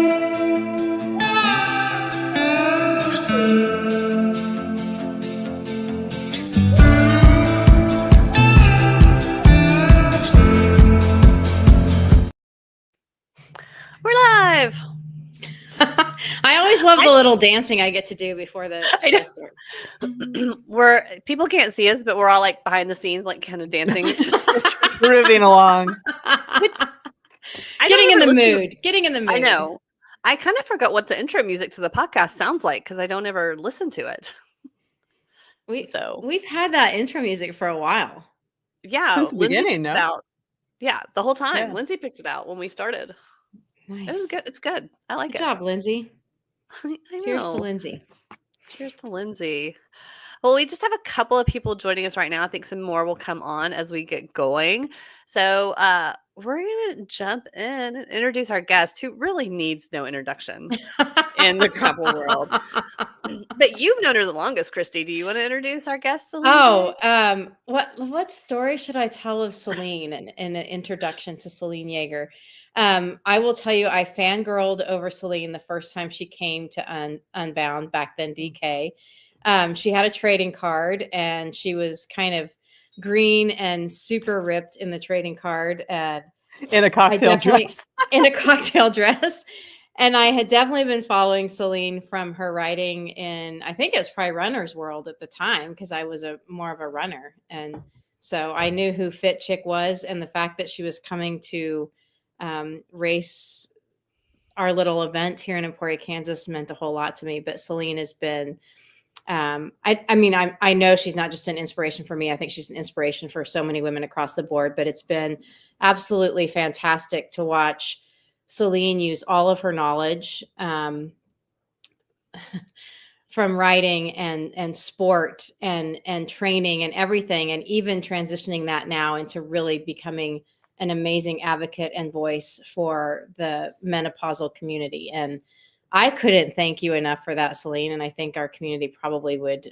We're live. I always love the little dancing I get to do before the show starts. People can't see us, but we're all like behind the scenes, like kind of dancing, grooving along. Getting in the mood. I know. I kind of forgot what the intro music to the podcast sounds like because I don't ever listen to it. We've had that intro music for a while. Yeah, since the beginning, no? Out. Yeah, the whole time. Yeah. Lindsay picked it out when we started. Nice. It was good. It's good. I like it. Good job, Lindsay. I know. Cheers to Lindsay. Cheers to Lindsay. Well, we just have a couple of people joining us right now. I think some more will come on as we get going. So we're going to jump in and introduce our guest who really needs no introduction in the gravel world. But you've known her the longest, Christy. Do you want to introduce our guest, Selene? Oh, what story should I tell of Selene in an introduction to Selene Yeager? I will tell you, I fangirled over Selene the first time she came to Unbound, back then DK. She had a trading card and she was kind of green and super ripped in the trading card. In a cocktail dress. In a cocktail dress. And I had definitely been following Selene from her writing in, I think it was probably Runner's World at the time, because I was more of a runner. And so I knew who Fit Chick was, and the fact that she was coming to race our little event here in Emporia, Kansas meant a whole lot to me. But Selene has been, I know she's not just an inspiration for me. I think she's an inspiration for so many women across the board, but it's been absolutely fantastic to watch Selene use all of her knowledge from writing and sport and training and everything, and even transitioning that now into really becoming an amazing advocate and voice for the menopausal community. And I couldn't thank you enough for that, Selene. And I think our community probably would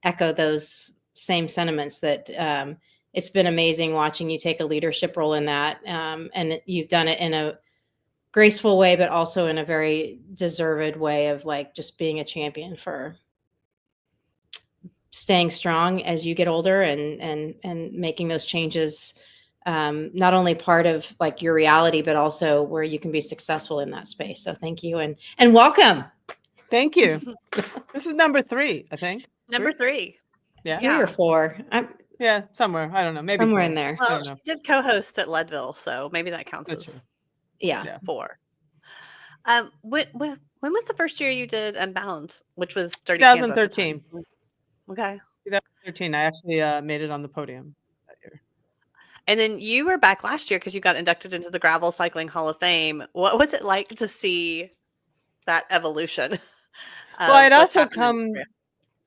echo those same sentiments, that it's been amazing watching you take a leadership role in that. And you've done it in a graceful way, but also in a very deserved way of like just being a champion for staying strong as you get older and making those changes, not only part of like your reality, but also where you can be successful in that space. So thank you and welcome. Thank you. This is number 3, I think. Number 3. Yeah. 3 or 4. Yeah, somewhere. I don't know. Maybe somewhere 4. in there. Well, she did co-host at Leadville, so maybe that counts That's as true. Yeah. 4. When was the first year you did Unbound, which was 2013. Okay. 2013. I actually made it on the podium that year. And then you were back last year because you got inducted into the Gravel Cycling Hall of Fame. What was it like to see that evolution? Well, I'd also come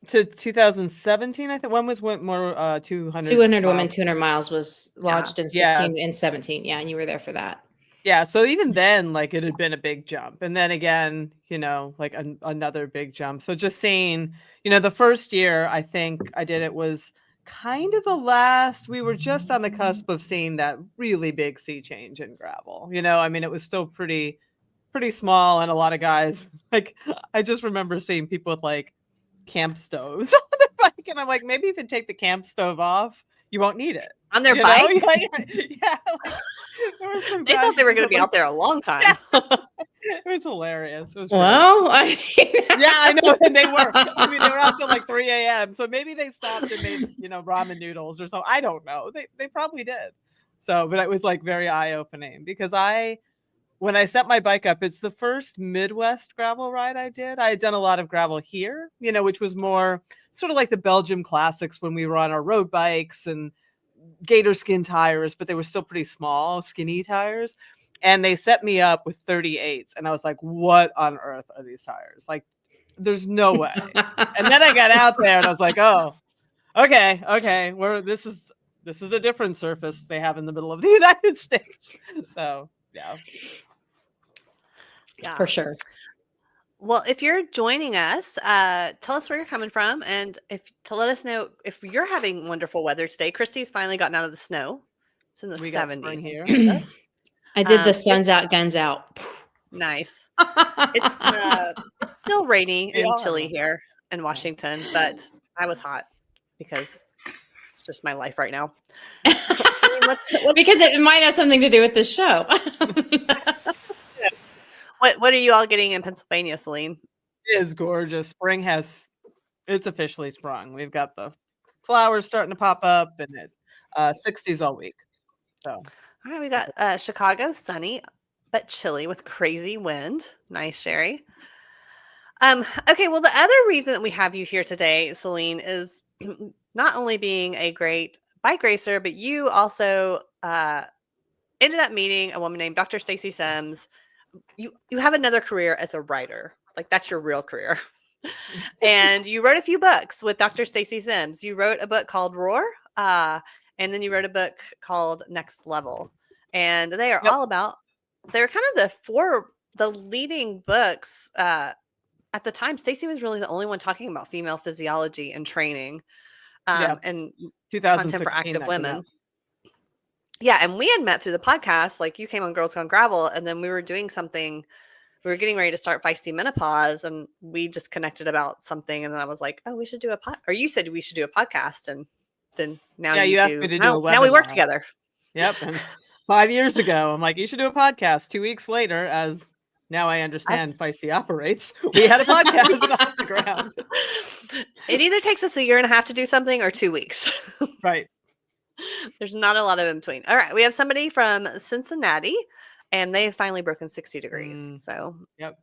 to 2017. I think one was more 200 women, 200 miles was launched in 16 and 17. Yeah, and you were there for that. Yeah, so even then, like, it had been a big jump. And then again, like another big jump. So just seeing, the first year I think I did it was kind of the last, we were just on the cusp of seeing that really big sea change in gravel. It was still pretty small, and a lot of guys, like, I just remember seeing people with like camp stoves on their bike, and I'm like, maybe if you take the camp stove off, you won't need it. On their bike? Yeah. They thought they were going to be out there a long time. Yeah. It was hilarious. It was yeah, I know. And they were. They were out till like 3 a.m. So maybe they stopped and made, ramen noodles or something. I don't know. They probably did. So, but it was like very eye-opening, because when I set my bike up, it's the first Midwest gravel ride I did. I had done a lot of gravel here, which was more sort of like the Belgium classics when we were on our road bikes and gator skin tires, but they were still pretty small, skinny tires. And they set me up with 38s. And I was like, what on earth are these tires? Like, there's no way. And then I got out there and I was like, oh, okay. This is a different surface they have in the middle of the United States. So, yeah. Yeah, for sure. Well, if you're joining us, tell us where you're coming from, and to let us know if you're having wonderful weather today. Christy's finally gotten out of the snow. It's in the 70s here. I did the sun's out, guns out. Nice. It's still rainy We and all have chilly one. here in Washington, but I was hot because it's just my life right now. Celine, what's Because it might have something to do with this show. what are you all getting in Pennsylvania, Celine? It is gorgeous. It's officially sprung. We've got the flowers starting to pop up, and it 60s all week. So All right, we got Chicago, sunny but chilly with crazy wind. Nice, Sherry. Okay, well, the other reason that we have you here today, Celine, is not only being a great bike racer, but you also ended up meeting a woman named Dr. Stacy Sims. You have another career as a writer. Like that's your real career. And you wrote a few books with Dr. Stacy Sims. You wrote a book called Roar, and then you wrote a book called Next Level. And they are all about, they're kind of the leading books. At the time, Stacy was really the only one talking about female physiology and training, and content for 2016 active that came women. out. Yeah, and we had met through the podcast. Like you came on Girls Gone Gravel, and then we were doing something. We were getting ready to start Feisty Menopause, and we just connected about something. And then I was like, "Oh, we should do a pod." Or you said we should do a podcast, and then now you asked me to do a webinar. Now we work together. Yep, and 5 years ago, I'm like, "You should do a podcast." 2 weeks later, as now I understand Feisty operates, we had a podcast off the ground. It either takes us a year and a half to do something or 2 weeks. Right. There's not a lot of in between. All right, we have somebody from Cincinnati, and they have finally broken 60 degrees. So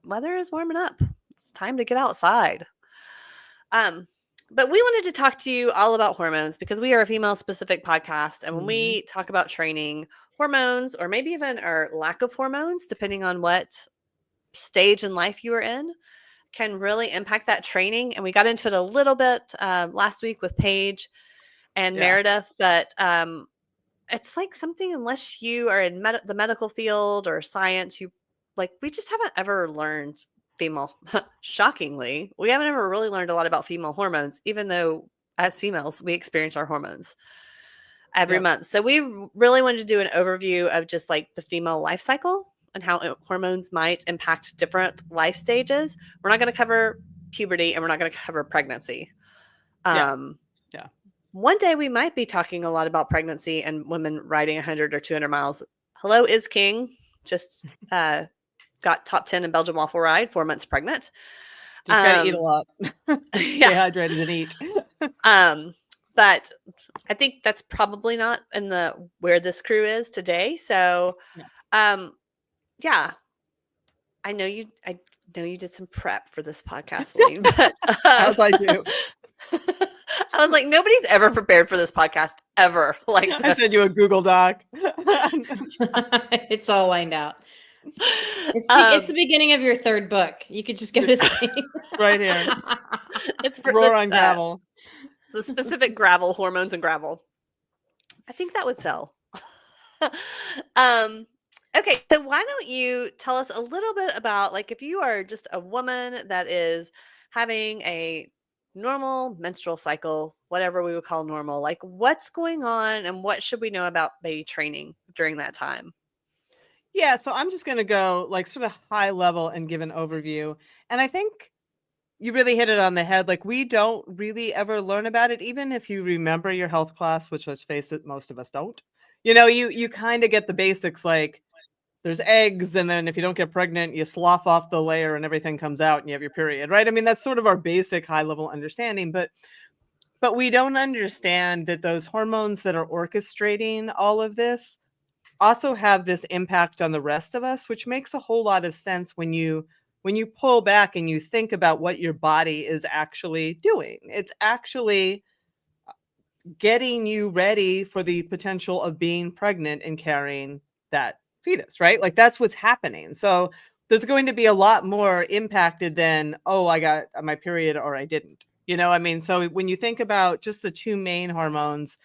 weather is warming up. It's time to get outside. But we wanted to talk to you all about hormones because we are a female-specific podcast, and when we talk about training, hormones, or maybe even our lack of hormones, depending on what stage in life you are in, can really impact that training. And we got into it a little bit last week with Paige and Meredith, but it's like something, unless you are in the medical field or science, we just haven't ever learned female. Shockingly, we haven't ever really learned a lot about female hormones, even though as females we experience our hormones every month. So we really wanted to do an overview of just like the female life cycle and how hormones might impact different life stages. We're not going to cover puberty, and we're not going to cover pregnancy. One day we might be talking a lot about pregnancy and women riding 100 or 200 miles. Hello, Is King just got top 10 in Belgian waffle ride, 4 months pregnant. Just gotta eat a lot. Stay hydrated and eat. But I think that's probably not in where this crew is today. So, I know you did some prep for this podcast, Celine, but as I do. I was like, nobody's ever prepared for this podcast ever. Like this. I sent you a Google Doc. It's all lined out. It's the beginning of your third book. You could just go to Steve. Right here. It's for Roar on Gravel. The specific gravel, hormones and gravel. I think that would sell. Okay, so why don't you tell us a little bit about, like, if you are just a woman that is having a normal menstrual cycle, whatever we would call normal, like what's going on and what should we know about baby training during that time? Yeah, so I'm just going to go like sort of high level and give an overview. And I think you really hit it on the head. Like we don't really ever learn about it, even if you remember your health class, which let's face it, most of us don't. You know, you kind of get the basics, like there's eggs, and then if you don't get pregnant, you slough off the layer and everything comes out and you have your period, right? I mean, that's sort of our basic high level understanding, but we don't understand that those hormones that are orchestrating all of this also have this impact on the rest of us, which makes a whole lot of sense when you pull back and you think about what your body is actually doing. It's actually getting you ready for the potential of being pregnant and carrying that fetus, right? Like that's what's happening. So there's going to be a lot more impacted than, oh, I got my period or I didn't. You know, I mean, so when you think about just the two main hormones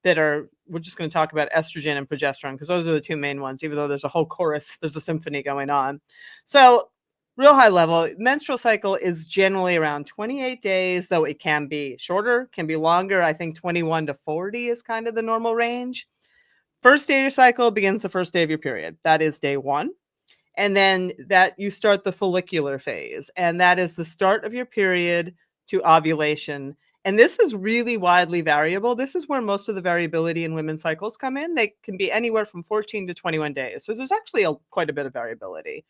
that are, we're just going to talk about estrogen and progesterone because those are the two main ones, even though there's a whole chorus, there's a symphony going on. So real high level, menstrual cycle is generally around 28 days, though it can be shorter, can be longer. I think 21 to 40 is kind of the normal range. First day of your cycle begins the first day of your period. That is day one. And then that you start the follicular phase, and that is the start of your period to ovulation. And this is really widely variable. This is where most of the variability in women's cycles come in. They can be anywhere from 14 to 21 days. So there's actually quite a bit of variability.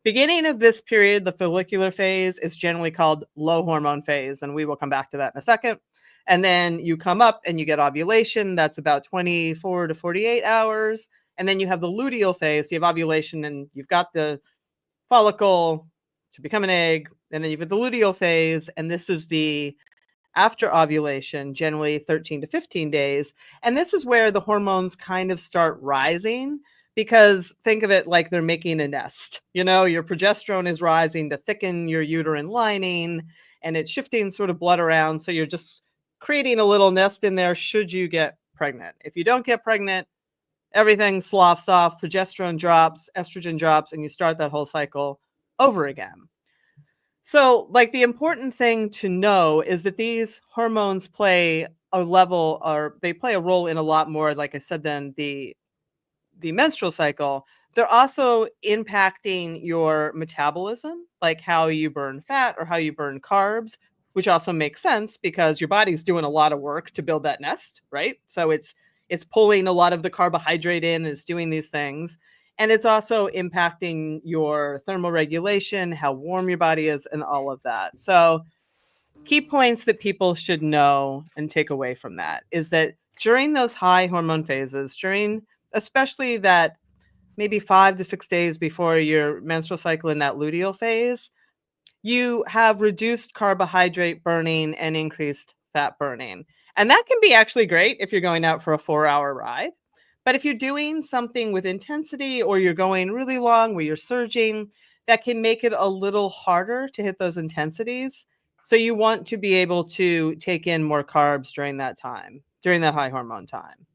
Beginning of this period, the follicular phase, is generally called low hormone phase, and we will come back to that in a second. And then you come up and you get ovulation. That's about 24 to 48 hours. And then you have the luteal phase. So you have ovulation and you've got the follicle to become an egg. And then you've got the luteal phase. And this is the after ovulation, generally 13 to 15 days. And this is where the hormones kind of start rising, because think of it like they're making a nest. You know, your progesterone is rising to thicken your uterine lining, and it's shifting sort of blood around. So you're just creating a little nest in there should you get pregnant. If you don't get pregnant, everything sloughs off, progesterone drops, estrogen drops, and you start that whole cycle over again. So, like, the important thing to know is that these hormones play a level, or they play a role in a lot more, like I said, than the menstrual cycle. They're also impacting your metabolism, like how you burn fat or how you burn carbs, which also makes sense because your body's doing a lot of work to build that nest, right? So it's pulling a lot of the carbohydrate in, it's doing these things. And it's also impacting your thermoregulation, how warm your body is, and all of that. So key points that people should know and take away from that is that during those high hormone phases, during especially that maybe 5 to 6 days before your menstrual cycle in that luteal phase, you have reduced carbohydrate burning and increased fat burning. And that can be actually great if you're going out for a 4-hour ride. But if you're doing something with intensity or you're going really long where you're surging, that can make it a little harder to hit those intensities. So you want to be able to take in more carbs during that time, during that high hormone time.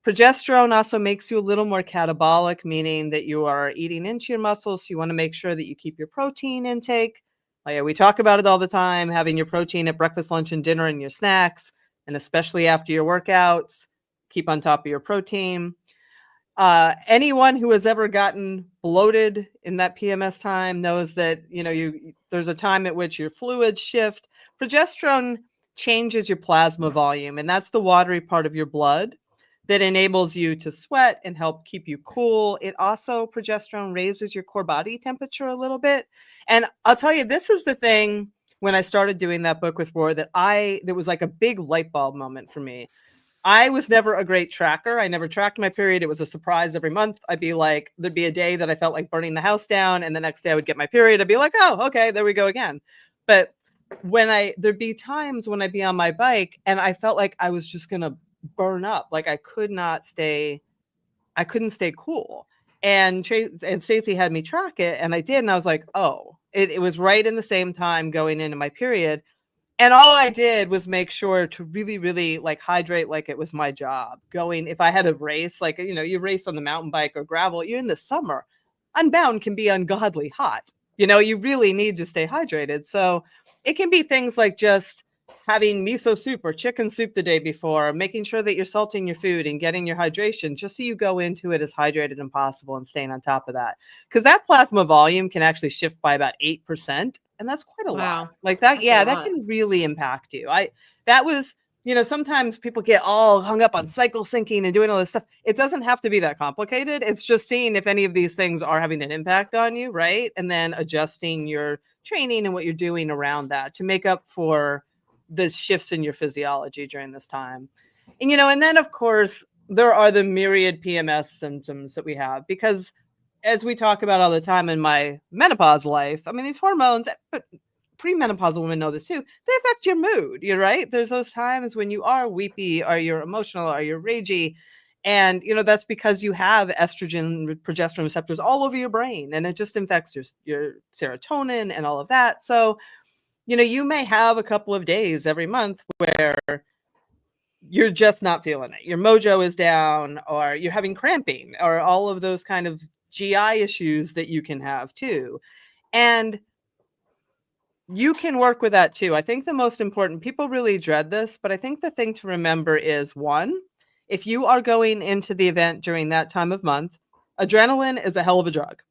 Progesterone also makes you a little more catabolic, meaning that you are eating into your muscles. So you want to make sure that you keep your protein intake. We talk about it all the time, having your protein at breakfast, lunch, and dinner and your snacks, and especially after your workouts, keep on top of your protein. Anyone who has ever gotten bloated in that PMS time knows that, there's a time at which your fluids shift. Progesterone changes your plasma volume, and that's the watery part of your blood that enables you to sweat and help keep you cool. It also, progesterone raises your core body temperature a little bit. And I'll tell you, this is the thing when I started doing that book with Roar that was like a big light bulb moment for me. I was never a great tracker. I never tracked my period. It was a surprise every month. I'd be like, there'd be a day that I felt like burning the house down, and the next day I would get my period. I'd be like, oh, okay, there we go again. But there'd be times when I'd be on my bike and I felt like I was just going to burn up. Like I couldn't stay cool. And Stacey had me track it, and I did. And I was like, oh, it was right in the same time going into my period. And all I did was make sure to really, really like hydrate like it was my job. If I had a race, like, you race on the mountain bike or gravel, you're in the summer. Unbound can be ungodly hot. You really need to stay hydrated. So it can be things like just having miso soup or chicken soup the day before, making sure that you're salting your food and getting your hydration, just so you go into it as hydrated as possible and staying on top of that. Because that plasma volume can actually shift by about 8%. And that's quite a lot. Like that, that can really impact you. That was, sometimes people get all hung up on cycle syncing and doing all this stuff. It doesn't have to be that complicated. It's just seeing if any of these things are having an impact on you, right? And then adjusting your training and what you're doing around that to make up for the shifts in your physiology during this time. And, and then of course, there are the myriad PMS symptoms that we have, because as we talk about all the time in my menopause life, I mean, these hormones, premenopausal women know this too, they affect your mood. You're right. There's those times when you are weepy or you're emotional or you're ragey. And, that's because you have estrogen, progesterone receptors all over your brain, and it just affects your serotonin and all of that. So, you may have a couple of days every month where you're just not feeling it. Your mojo is down, or you're having cramping, or all of those kind of GI issues that you can have too. And you can work with that too. I think the most important, people really dread this, but I think the thing to remember is, one, if you are going into the event during that time of month, Adrenaline is a hell of a drug.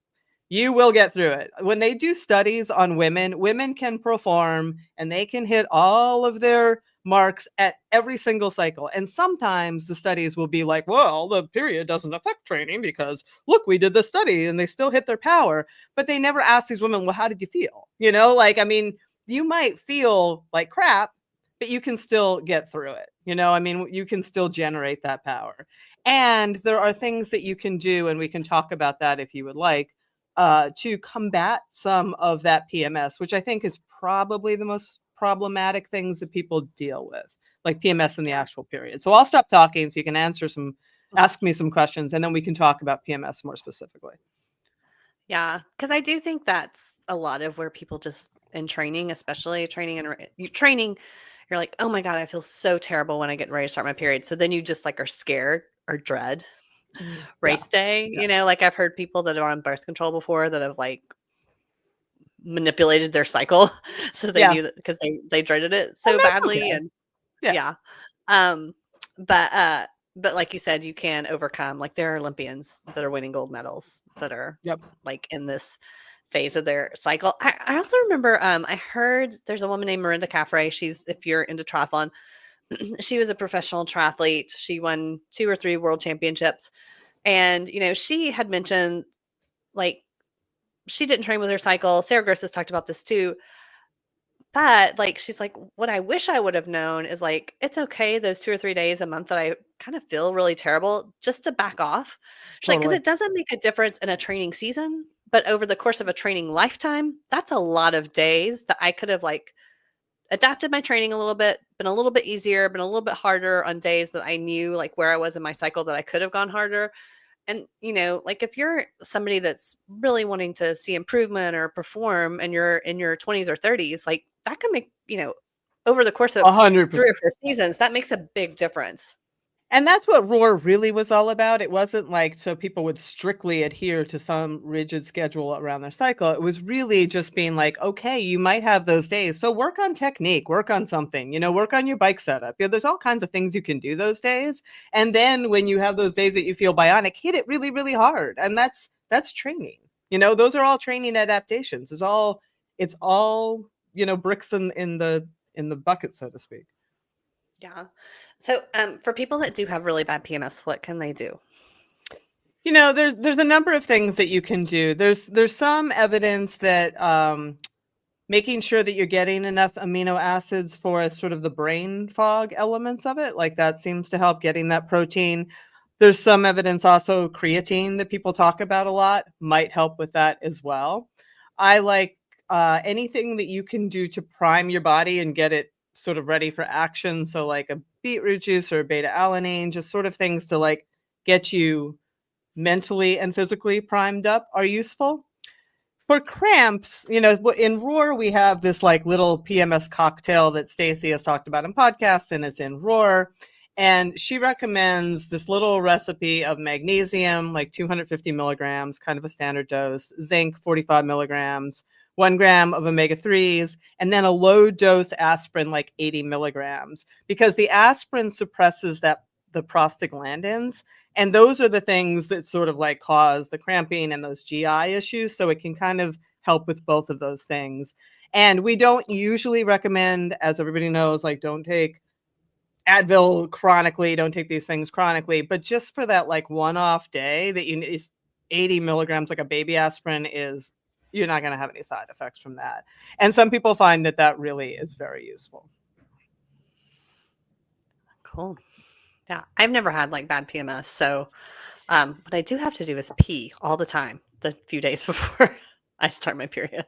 You will get through it. When they do studies on women, women can perform and they can hit all of their marks at every single cycle. And sometimes the studies will be like, well, the period doesn't affect training because look, we did the study and they still hit their power. But they never ask these women, well, how did you feel? Like, I mean, you might feel like crap, but you can still get through it. I mean, you can still generate that power. And there are things that you can do, and we can talk about that if you would like, to combat some of that PMS, which I think is probably the most problematic things that people deal with, like PMS in the actual period. So I'll stop talking so you can ask me some questions, and then we can talk about PMS more specifically. Yeah, because I do think that's a lot of where people just in training, especially training and training, you're like, oh my God, I feel so terrible when I get ready to start my period. So then you just like are scared or dread race day. Yeah. Like I've heard people that are on birth control before that have like manipulated their cycle so they knew that because they dreaded it so badly. Okay. And yeah. Um, but like you said, you can overcome, like there are Olympians that are winning gold medals that are like in this phase of their cycle. I also remember I heard there's a woman named Miranda Caffrey. She's, if you're into triathlon, she was a professional triathlete. She won 2 or 3 world championships. And, she had mentioned like she didn't train with her cycle. Sarah Gross has talked about this too. But like she's like, what I wish I would have known is like it's okay those 2 or 3 days a month that I kind of feel really terrible just to back off. She's like, because it doesn't make a difference in a training season, but over the course of a training lifetime, that's a lot of days that I could have like adapted my training a little bit, been a little bit easier, been a little bit harder on days that I knew like where I was in my cycle that I could have gone harder. And, like if you're somebody that's really wanting to see improvement or perform and you're in your 20s or 30s, like that can make, over the course of 100%. 3 or 4 seasons, that makes a big difference. And that's what Roar really was all about. It wasn't like so people would strictly adhere to some rigid schedule around their cycle. It was really just being like, okay, you might have those days. So work on technique, work on something, work on your bike setup. There's all kinds of things you can do those days. And then when you have those days that you feel bionic, hit it really, really hard. And that's training. Those are all training adaptations. It's all, bricks in the bucket, so to speak. Yeah. So for people that do have really bad PMS, what can they do? There's a number of things that you can do. There's some evidence that making sure that you're getting enough amino acids for sort of the brain fog elements of it, like that seems to help getting that protein. There's some evidence also creatine that people talk about a lot might help with that as well. I like anything that you can do to prime your body and get it sort of ready for action. So like a beetroot juice or beta alanine, just sort of things to like get you mentally and physically primed up are useful. For cramps, in Roar, we have this like little PMS cocktail that Stacy has talked about in podcasts, and it's in Roar. And she recommends this little recipe of magnesium, like 250 milligrams, kind of a standard dose, zinc, 45 milligrams, 1 gram of omega-3s, and then a low dose aspirin, like 80 milligrams, because the aspirin suppresses the prostaglandins. And those are the things that sort of like cause the cramping and those GI issues. So it can kind of help with both of those things. And we don't usually recommend, as everybody knows, like don't take Advil chronically, don't take these things chronically, but just for that like one-off day that you need 80 milligrams, like a baby aspirin you're not going to have any side effects from that. And some people find that really is very useful. Cool. Yeah. I've never had like bad PMS. So what I do have to do is pee all the time the few days before I start my period.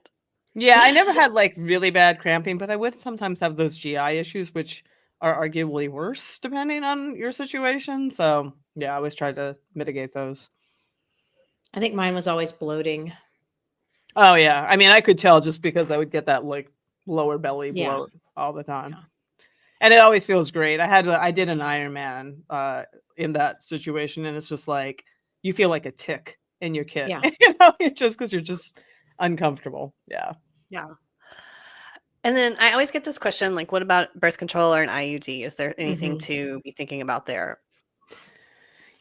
Yeah, I never had like really bad cramping, but I would sometimes have those GI issues, which are arguably worse depending on your situation. So yeah, I always try to mitigate those. I think mine was always bloating. Oh yeah. I mean, I could tell just because I would get that like lower belly bloat all the time. Yeah. And it always feels great. I did an Ironman in that situation, and it's just like you feel like a tick in your kit. Yeah. Just because you're just uncomfortable. Yeah. Yeah. And then I always get this question, like, what about birth control or an IUD? Is there anything to be thinking about there?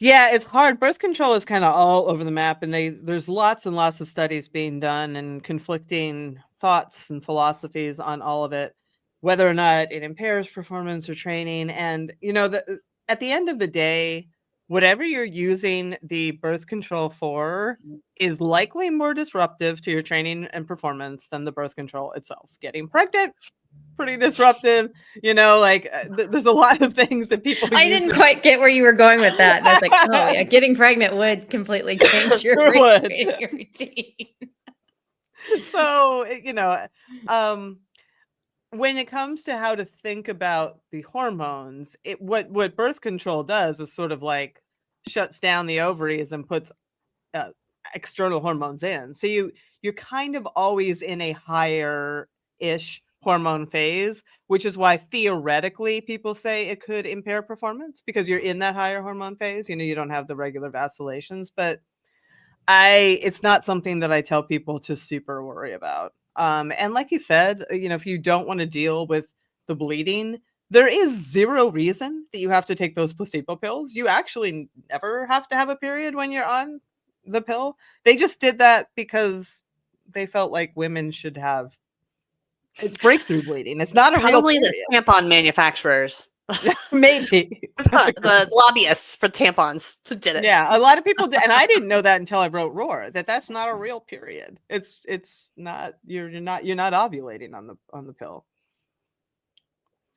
Yeah, it's hard. Birth control is kind of all over the map, and there's lots and lots of studies being done and conflicting thoughts and philosophies on all of it, whether or not it impairs performance or training. And at the end of the day, whatever you're using the birth control for is likely more disruptive to your training and performance than the birth control itself. Getting pregnant, pretty disruptive. There's a lot of things that people I use. didn't quite get where you were going with that. And I was like, oh yeah, getting pregnant would completely change your training routine. So, when it comes to how to think about the hormones, what birth control does is sort of like shuts down the ovaries and puts uh, external hormones in. So you're kind of always in a higher-ish hormone phase, which is why theoretically people say it could impair performance because you're in that higher hormone phase. You don't have the regular vacillations, but it's not something that I tell people to super worry about. And like you said, if you don't want to deal with the bleeding, there is zero reason that you have to take those placebo pills. You actually never have to have a period when you're on the pill. They just did that because they felt like women should have. It's breakthrough bleeding. It's not a real Probably the period. tampon manufacturers. Maybe. The lobbyists for tampons did it. Yeah, a lot of people did, and I didn't know that until I wrote Roar, that's not a real period. It's not you're not ovulating on the pill.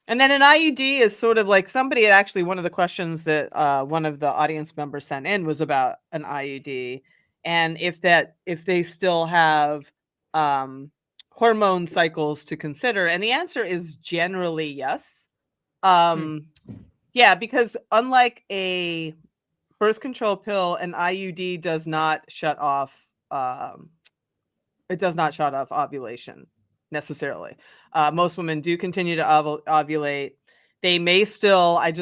And then an IUD is sort of like actually one of the questions that one of the audience members sent in was about an IUD and if they still have hormone cycles to consider, and the answer is generally yes. Yeah, because unlike a birth control pill, an IUD does not shut off. It does not shut off ovulation necessarily. Most women do continue to ovulate. They may still. I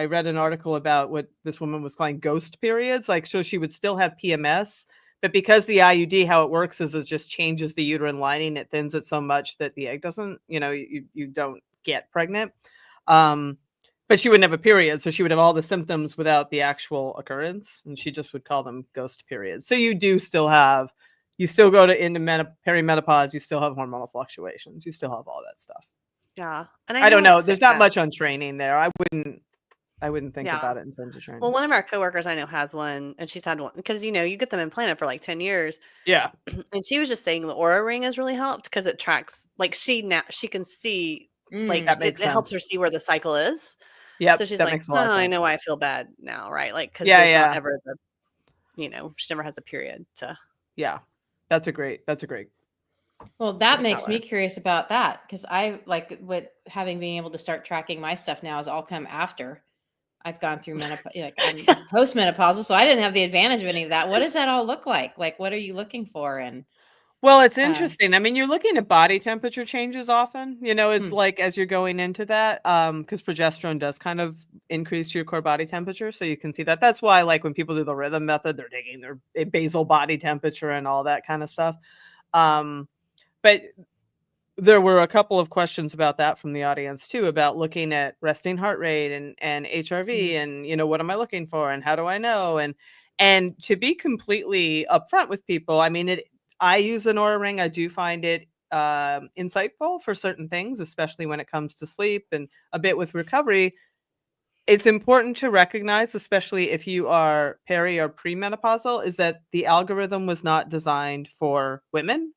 read an article about what this woman was calling ghost periods. So she would still have PMS, but because the IUD, how it works is it just changes the uterine lining. It thins it so much that the egg doesn't. You don't get pregnant. But she wouldn't have a period, so she would have all the symptoms without the actual occurrence, and she just would call them ghost periods. So you still go into perimenopause, you still have hormonal fluctuations, you still have all that stuff. Yeah, and I don't know. There's not much on training there. I wouldn't think about it in terms of training. Well, one of our coworkers I know has one, and she's had one because you get them implanted for like 10 years. Yeah, and she was just saying the Aura Ring has really helped because it tracks she can see it helps her see where the cycle is. Yeah, so she's like, oh, I know why I feel bad now, right? Because there's not ever she never has a period to. Yeah, that's a great. Well, that makes me curious about that because I having being able to start tracking my stuff now has all come after I've gone through menopause. I'm postmenopausal, so I didn't have the advantage of any of that. What does that all look like? What are you looking for? And well, it's interesting. I mean, you're looking at body temperature changes often. It's like as you're going into that, because progesterone does kind of increase your core body temperature, so you can see that. That's why, when people do the rhythm method, they're taking their basal body temperature and all that kind of stuff. But there were a couple of questions about that from the audience too, about looking at resting heart rate and HRV, and what am I looking for, and how do I know? And to be completely upfront with people, I mean, I use an Aura Ring. I do find it insightful for certain things, especially when it comes to sleep and a bit with recovery. It's important to recognize, especially if you are peri or premenopausal, is that the algorithm was not designed for women.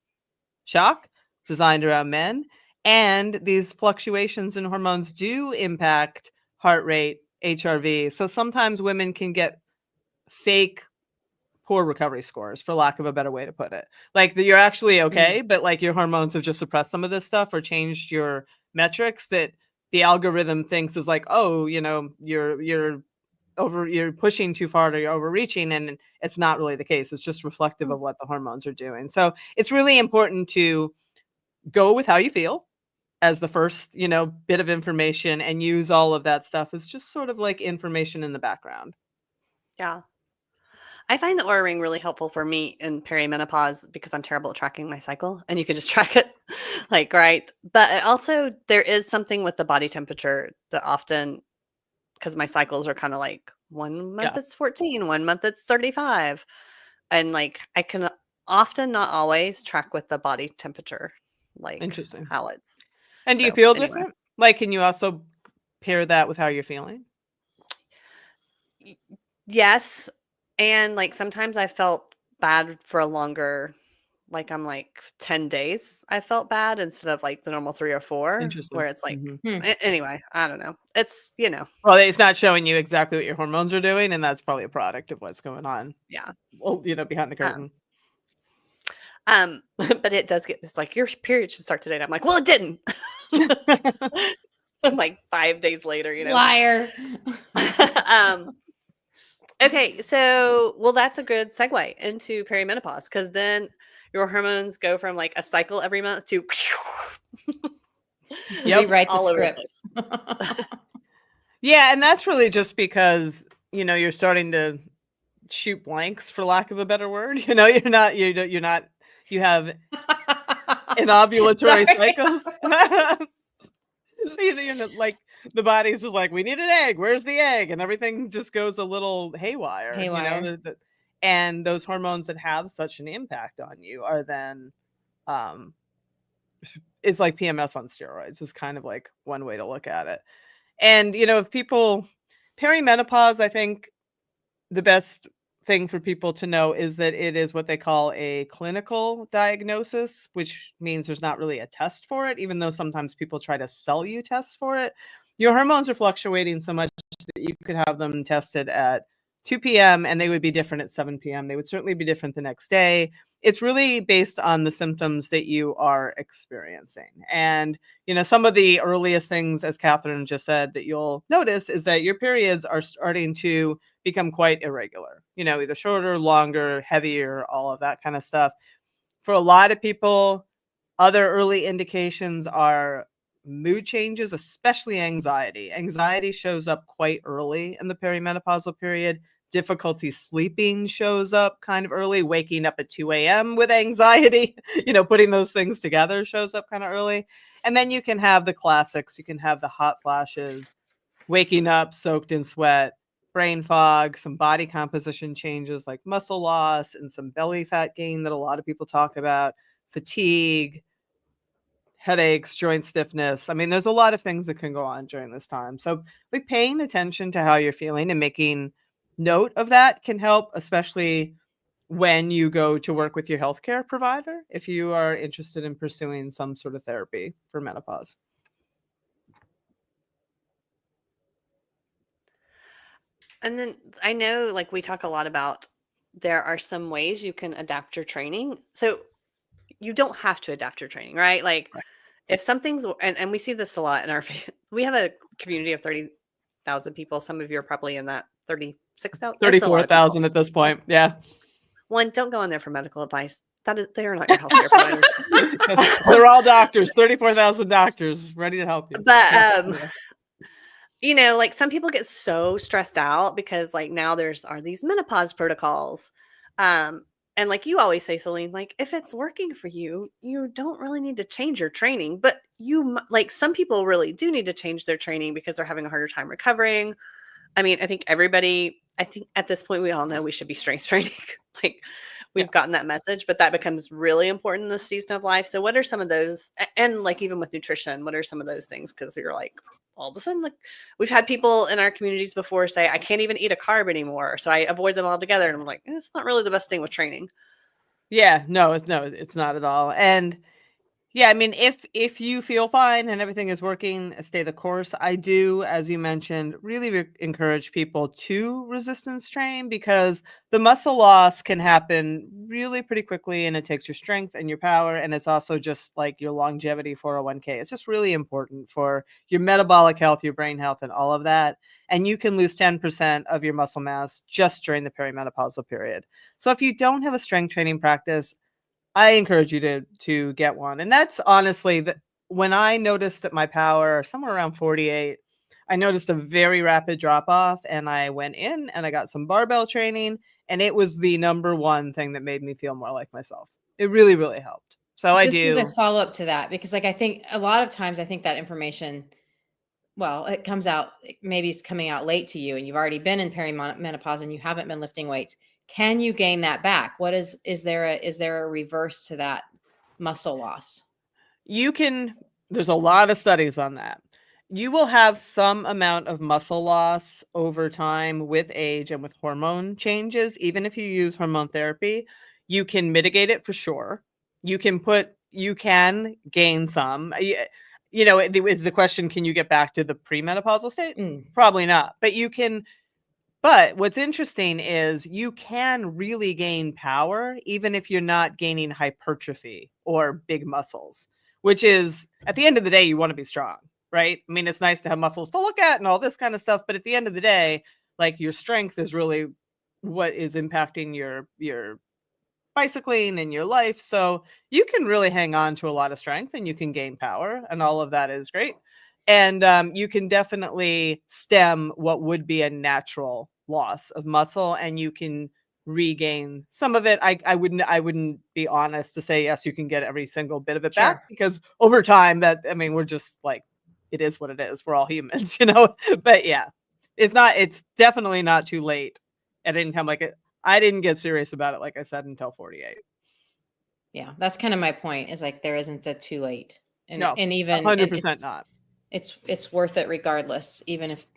Shock, designed around men. And these fluctuations in hormones do impact heart rate, HRV. So sometimes women can get fake poor recovery scores, for lack of a better way to put it. You're actually okay, but your hormones have just suppressed some of this stuff or changed your metrics that the algorithm thinks is oh, you're pushing too far or you're overreaching, and it's not really the case. It's just reflective of what the hormones are doing. So it's really important to go with how you feel as the first, bit of information, and use all of that stuff as just sort of information in the background. Yeah. I find the Aura Ring really helpful for me in perimenopause because I'm terrible at tracking my cycle, and you can just track it right. But also there is something with the body temperature that often because my cycles are kind of like 1 month Yeah. it's 14, 1 month it's 35. And like I can often, not always, track with the body temperature, like Interesting. how it's. And do you So feel anyway, different? Like, can you also pair that with how you're feeling? y- yes. And like sometimes I felt bad for a longer, like I'm like 10 days I felt bad instead of like the normal 3 or 4, Interesting. where it's like, Mhm. anyway, I don't know. It's, Well, it's not showing you exactly what your hormones are doing, and that's probably a product of what's going on. yeah. Well, behind the Um, curtain. but it does it's like your period should start today. And I'm like, well, it didn't. I'm like 5 days later, Liar. um, okay, so well, that's a good segue into perimenopause because then your hormones go from like a cycle every month to Yep. Rewrite the all over the script. place. Yeah, and that's really just because you're starting to shoot blanks, for lack of a better word. You have anovulatory Sorry. cycles. So like the body's just like, we need an egg. Where's the egg? And everything just goes a little haywire. Haywire. And those hormones that have such an impact on you are then, um, it's like PMS on steroids. Is kind of like one way to look at it. And if people perimenopause, I think the best thing for people to know is that it is what they call a clinical diagnosis, which means there's not really a test for it, even though sometimes people try to sell you tests for it. Your hormones are fluctuating so much that you could have them tested at 2 p.m. and they would be different at 7 p.m. They would certainly be different the next day. It's really based on the symptoms that you are experiencing. And, some of the earliest things, as Catherine just said, that you'll notice is that your periods are starting to become quite irregular, either shorter, longer, heavier, all of that kind of stuff. For a lot of people, other early indications are mood changes, especially anxiety. Anxiety shows up quite early in the perimenopausal period. Difficulty sleeping shows up kind of early. Waking up at 2 a.m. with anxiety, putting those things together shows up kind of early. And then you can have the classics. You can have the hot flashes, waking up soaked in sweat, brain fog, some body composition changes like muscle loss and some belly fat gain that a lot of people talk about, fatigue, headaches, joint stiffness. I mean, there's a lot of things that can go on during this time. So like paying attention to how you're feeling and making note of that can help, especially when you go to work with your healthcare provider, if you are interested in pursuing some sort of therapy for menopause. And then I know, like, we talk a lot about there are some ways you can adapt your training. So you don't have to adapt your training, right? Like, Right. if something's, and we see this a lot in our, we have a community of 30,000 people. Some of you are probably in that 36,000. It's a lot of people. 34,000 at this point. Yeah. One, don't go in there for medical advice. They are not your healthcare providers. They're all doctors, 34,000 doctors ready to help you. But like some people get so stressed out because like now are these menopause protocols. And like you always say, Selene, like if it's working for you, you don't really need to change your training. But like some people really do need to change their training because they're having a harder time recovering. I mean, I think at this point, we all know we should be strength training. Like we've gotten that message, but that becomes really important in this season of life. So what are some of those, and like even with nutrition, what are some of those things? Because you're like, all of a sudden, like we've had people in our communities before say, I can't even eat a carb anymore. So I avoid them altogether. And I'm like, it's not really the best thing with training. Yeah, no, it's not at all. And yeah, I mean, if you feel fine and everything is working, stay the course. I do, as you mentioned, really encourage people to resistance train because the muscle loss can happen really pretty quickly and it takes your strength and your power. And it's also just like your longevity 401k. It's just really important for your metabolic health, your brain health, and all of that. And you can lose 10% of your muscle mass just during the perimenopausal period. So if you don't have a strength training practice, I encourage you to get one. And that's honestly when I noticed that my power somewhere around 48, I noticed a very rapid drop off and I went in and I got some barbell training and it was the number one thing that made me feel more like myself. It really, really helped. So Just as a follow up to that, because like I think a lot of times I think that information well, it comes out, maybe it's coming out late to you and you've already been in perimenopause and you haven't been lifting weights. Can you gain that back? Is there a reverse to that muscle loss? You can, there's a lot of studies on that. You will have some amount of muscle loss over time with age and with hormone changes. Even if you use hormone therapy, you can mitigate it for sure. You can gain some. Is the question, can you get back to the premenopausal state? Probably not, but you can. But what's interesting is you can really gain power even if you're not gaining hypertrophy or big muscles, which is, at the end of the day, you want to be strong, right? I mean, it's nice to have muscles to look at and all this kind of stuff, but at the end of the day, like, your strength is really what is impacting your bicycling and your life. So you can really hang on to a lot of strength and you can gain power, and all of that is great. And you can definitely stem what would be a natural loss of muscle, and you can regain some of it. I wouldn't be honest to say yes, you can get every single bit of it back, because over time, we're just like, it is what it is. We're all humans, But yeah, it's definitely not too late at any time. Like, I didn't get serious about it, like I said, until 48. Yeah, that's kind of my point, is like, there isn't a too late. No, and even 100% not. It's worth it regardless, even if,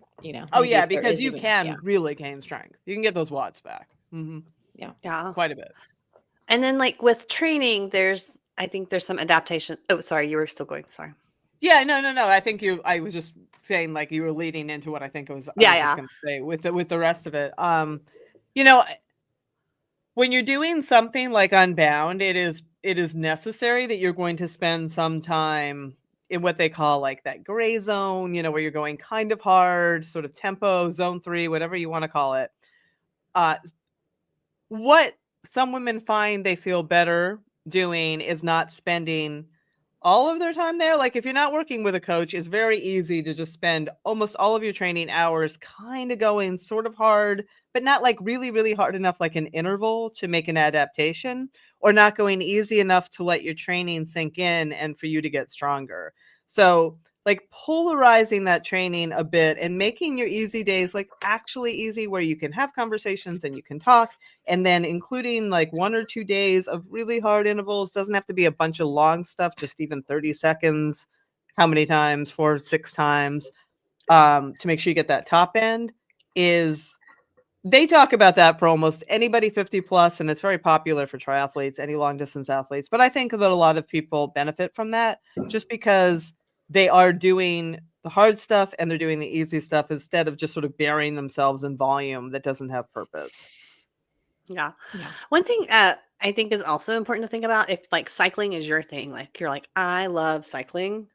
Oh yeah, because you can really gain strength. You can get those watts back. Mm-hmm. Yeah, quite a bit. And then, like, with training, I think there's some adaptation. Oh, sorry, you were still going. Sorry. Yeah, no. I think I was just saying, like, you were leading into what I think I was just going to say with the rest of it. When you're doing something like Unbound, it is necessary that you're going to spend some time in what they call, like, that gray zone, where you're going kind of hard, sort of tempo, zone 3, whatever you want to call it. What some women find they feel better doing is not spending all of their time there. Like, if you're not working with a coach, it's very easy to just spend almost all of your training hours kind of going sort of hard, but not like really, really hard enough, like an interval to make an adaptation, or not going easy enough to let your training sink in and for you to get stronger. So, like, polarizing that training a bit and making your easy days, like, actually easy, where you can have conversations and you can talk, and then including like 1 or 2 days of really hard intervals. Doesn't have to be a bunch of long stuff, just even 30 seconds. How many times? 4, 6 times, to make sure you get that top end. They talk about that for almost anybody 50 plus, and it's very popular for triathletes, any long distance athletes. But I think that a lot of people benefit from that, just because they are doing the hard stuff and they're doing the easy stuff, instead of just sort of burying themselves in volume that doesn't have purpose. Yeah. One thing I think is also important to think about, if, like, cycling is your thing, like, you're like, I love cycling.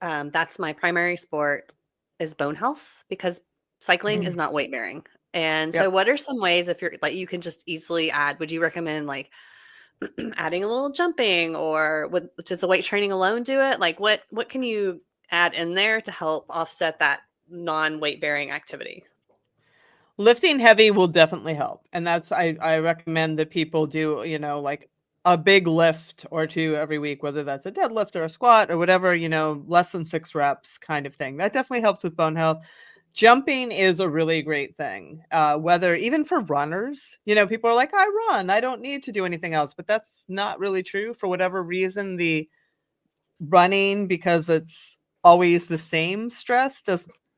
That's my primary sport, is bone health, because cycling is not weight bearing. And so what are some ways, if you're like, you can just easily add, would you recommend, like, adding a little jumping, or does the weight training alone do it? Like, what can you add in there to help offset that non-weight bearing activity? Lifting heavy will definitely help. And that's, I recommend that people do, like, a big lift or 2 every week, whether that's a deadlift or a squat or whatever, less than 6 reps kind of thing. That definitely helps with bone health. Jumping is a really great thing. Whether even for runners, people are like, I run, I don't need to do anything else, but that's not really true. For whatever reason, the running, because it's always the same stress,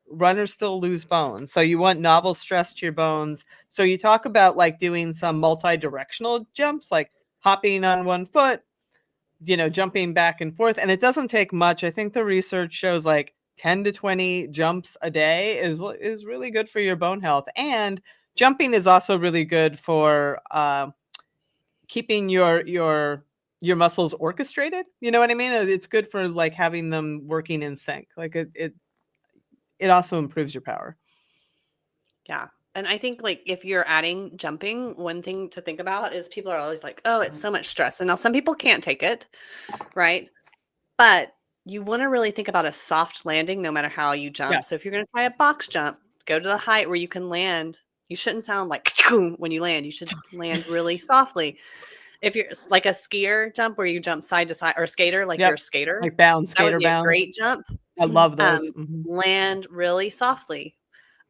runners still lose bones. So you want novel stress to your bones. So you talk about, like, doing some multi-directional jumps, like hopping on one foot, jumping back and forth. And it doesn't take much. I think the research shows like 10 to 20 jumps a day is really good for your bone health. And jumping is also really good for keeping your muscles orchestrated. You know what I mean? It's good for, like, having them working in sync. Like, it also improves your power. Yeah. And I think, like, if you're adding jumping, one thing to think about is people are always like, oh, it's so much stress. And now some people can't take it, right? But you want to really think about a soft landing no matter how you jump. Yeah. So if you're going to try a box jump, go to the height where you can land. You shouldn't sound like when you land. You should land really softly. If you're like a skier jump where you jump side to side, or a skater, like you're a skater, like bounds, that would skater be a bounds. great jump. I love those. Land really softly.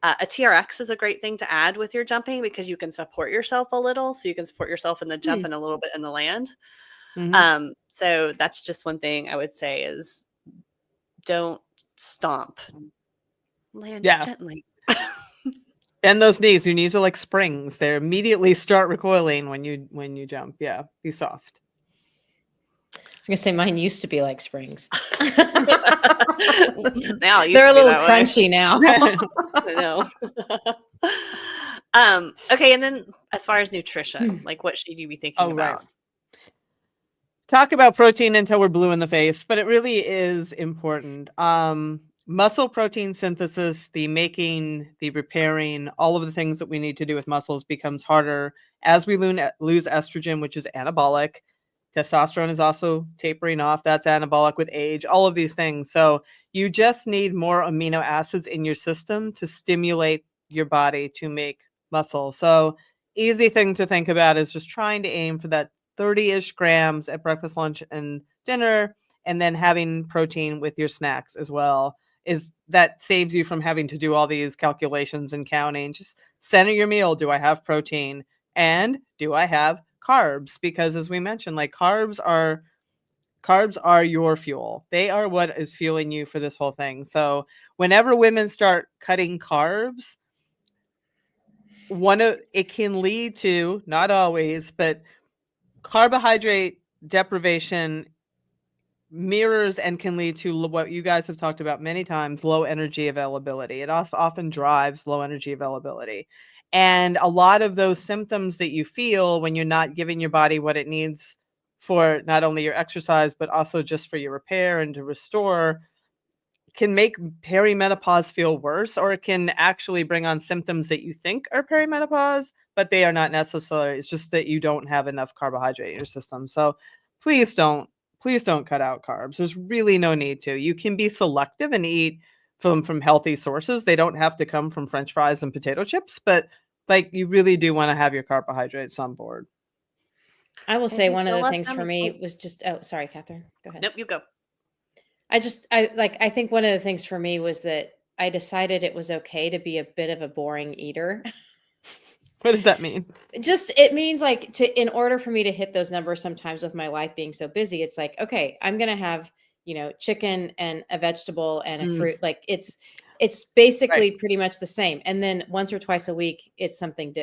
A TRX is a great thing to add with your jumping because you can support yourself a little. So you can support yourself in the jump and a little bit in the land. So that's just one thing I would say is don't stomp. Land gently. Bend those knees. Your knees are like springs. They immediately start recoiling when you jump. Yeah, be soft. I was gonna say mine used to be like springs. Now they're a little crunchy now. I know. Okay, and then as far as nutrition, like what should you be thinking about? Right. Talk about protein until we're blue in the face, but it really is important. Muscle protein synthesis, the making, the repairing, all of the things that we need to do with muscles becomes harder as we lose estrogen, which is anabolic. Testosterone is also tapering off. That's anabolic with age, all of these things. So you just need more amino acids in your system to stimulate your body to make muscle. So easy thing to think about is just trying to aim for that 30-ish grams at breakfast, lunch, and dinner, and then having protein with your snacks as well. Is that saves you from having to do all these calculations and counting. Just center your meal. Do I have protein? And do I have carbs? Because as we mentioned, like carbs are your fuel. They are what is fueling you for this whole thing. So whenever women start cutting carbs, it can lead to, not always, but carbohydrate deprivation mirrors and can lead to what you guys have talked about many times, low energy availability. It also often drives low energy availability. And a lot of those symptoms that you feel when you're not giving your body what it needs for not only your exercise, but also just for your repair and to restore, can make perimenopause feel worse, or it can actually bring on symptoms that you think are perimenopause, but they are not necessary. It's just that you don't have enough carbohydrate in your system. So please don't cut out carbs. There's really no need to. You can be selective and eat from healthy sources. They don't have to come from French fries and potato chips, but like you really do want to have your carbohydrates on board. I will say one of the things for me was just, oh, sorry, Catherine, go ahead. Nope, you go. I think one of the things for me was that I decided it was okay to be a bit of a boring eater. What does that mean? It means like in order for me to hit those numbers sometimes with my life being so busy, it's like, okay, I'm going to have, chicken and a vegetable and a fruit. Like it's basically pretty much the same. And then once or twice a week, it's something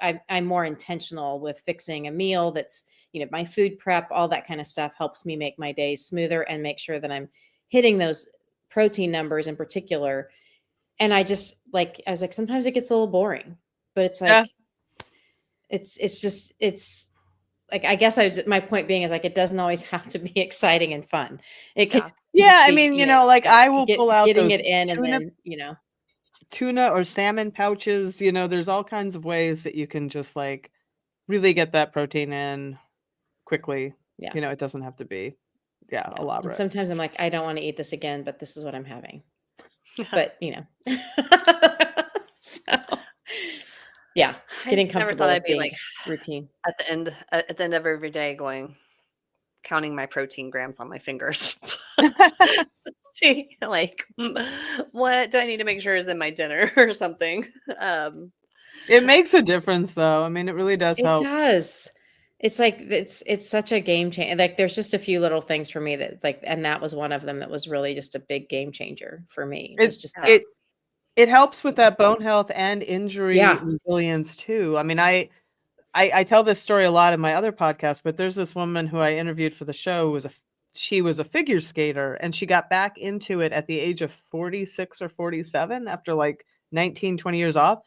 I'm more intentional with fixing a meal that's, my food prep, all that kind of stuff helps me make my days smoother and make sure that I'm hitting those protein numbers in particular. And I was like, sometimes it gets a little boring, but it's like, it's like, I guess my point being is like, it doesn't always have to be exciting and fun. It can, I mean, I will pull out getting those it in tuna, and then, tuna or salmon pouches. There's all kinds of ways that you can just like really get that protein in quickly. Yeah. It doesn't have to be, elaborate. And sometimes I'm like, I don't want to eat this again, but this is what I'm having. But, so yeah, getting comfortable with being like routine. At the end of every day going, counting my protein grams on my fingers. See, like, what do I need to make sure is in my dinner or something? It makes a difference though. I mean, it really does help. It does. It's like, it's such a game changer. Like there's just a few little things for me that like, and that was one of them that was really just a big game changer for me. It's just that. It helps with that bone health and injury resilience too. I mean, I tell this story a lot in my other podcast, but there's this woman who I interviewed for the show she was a figure skater, and she got back into it at the age of 46 or 47 after like 19, 20 years off.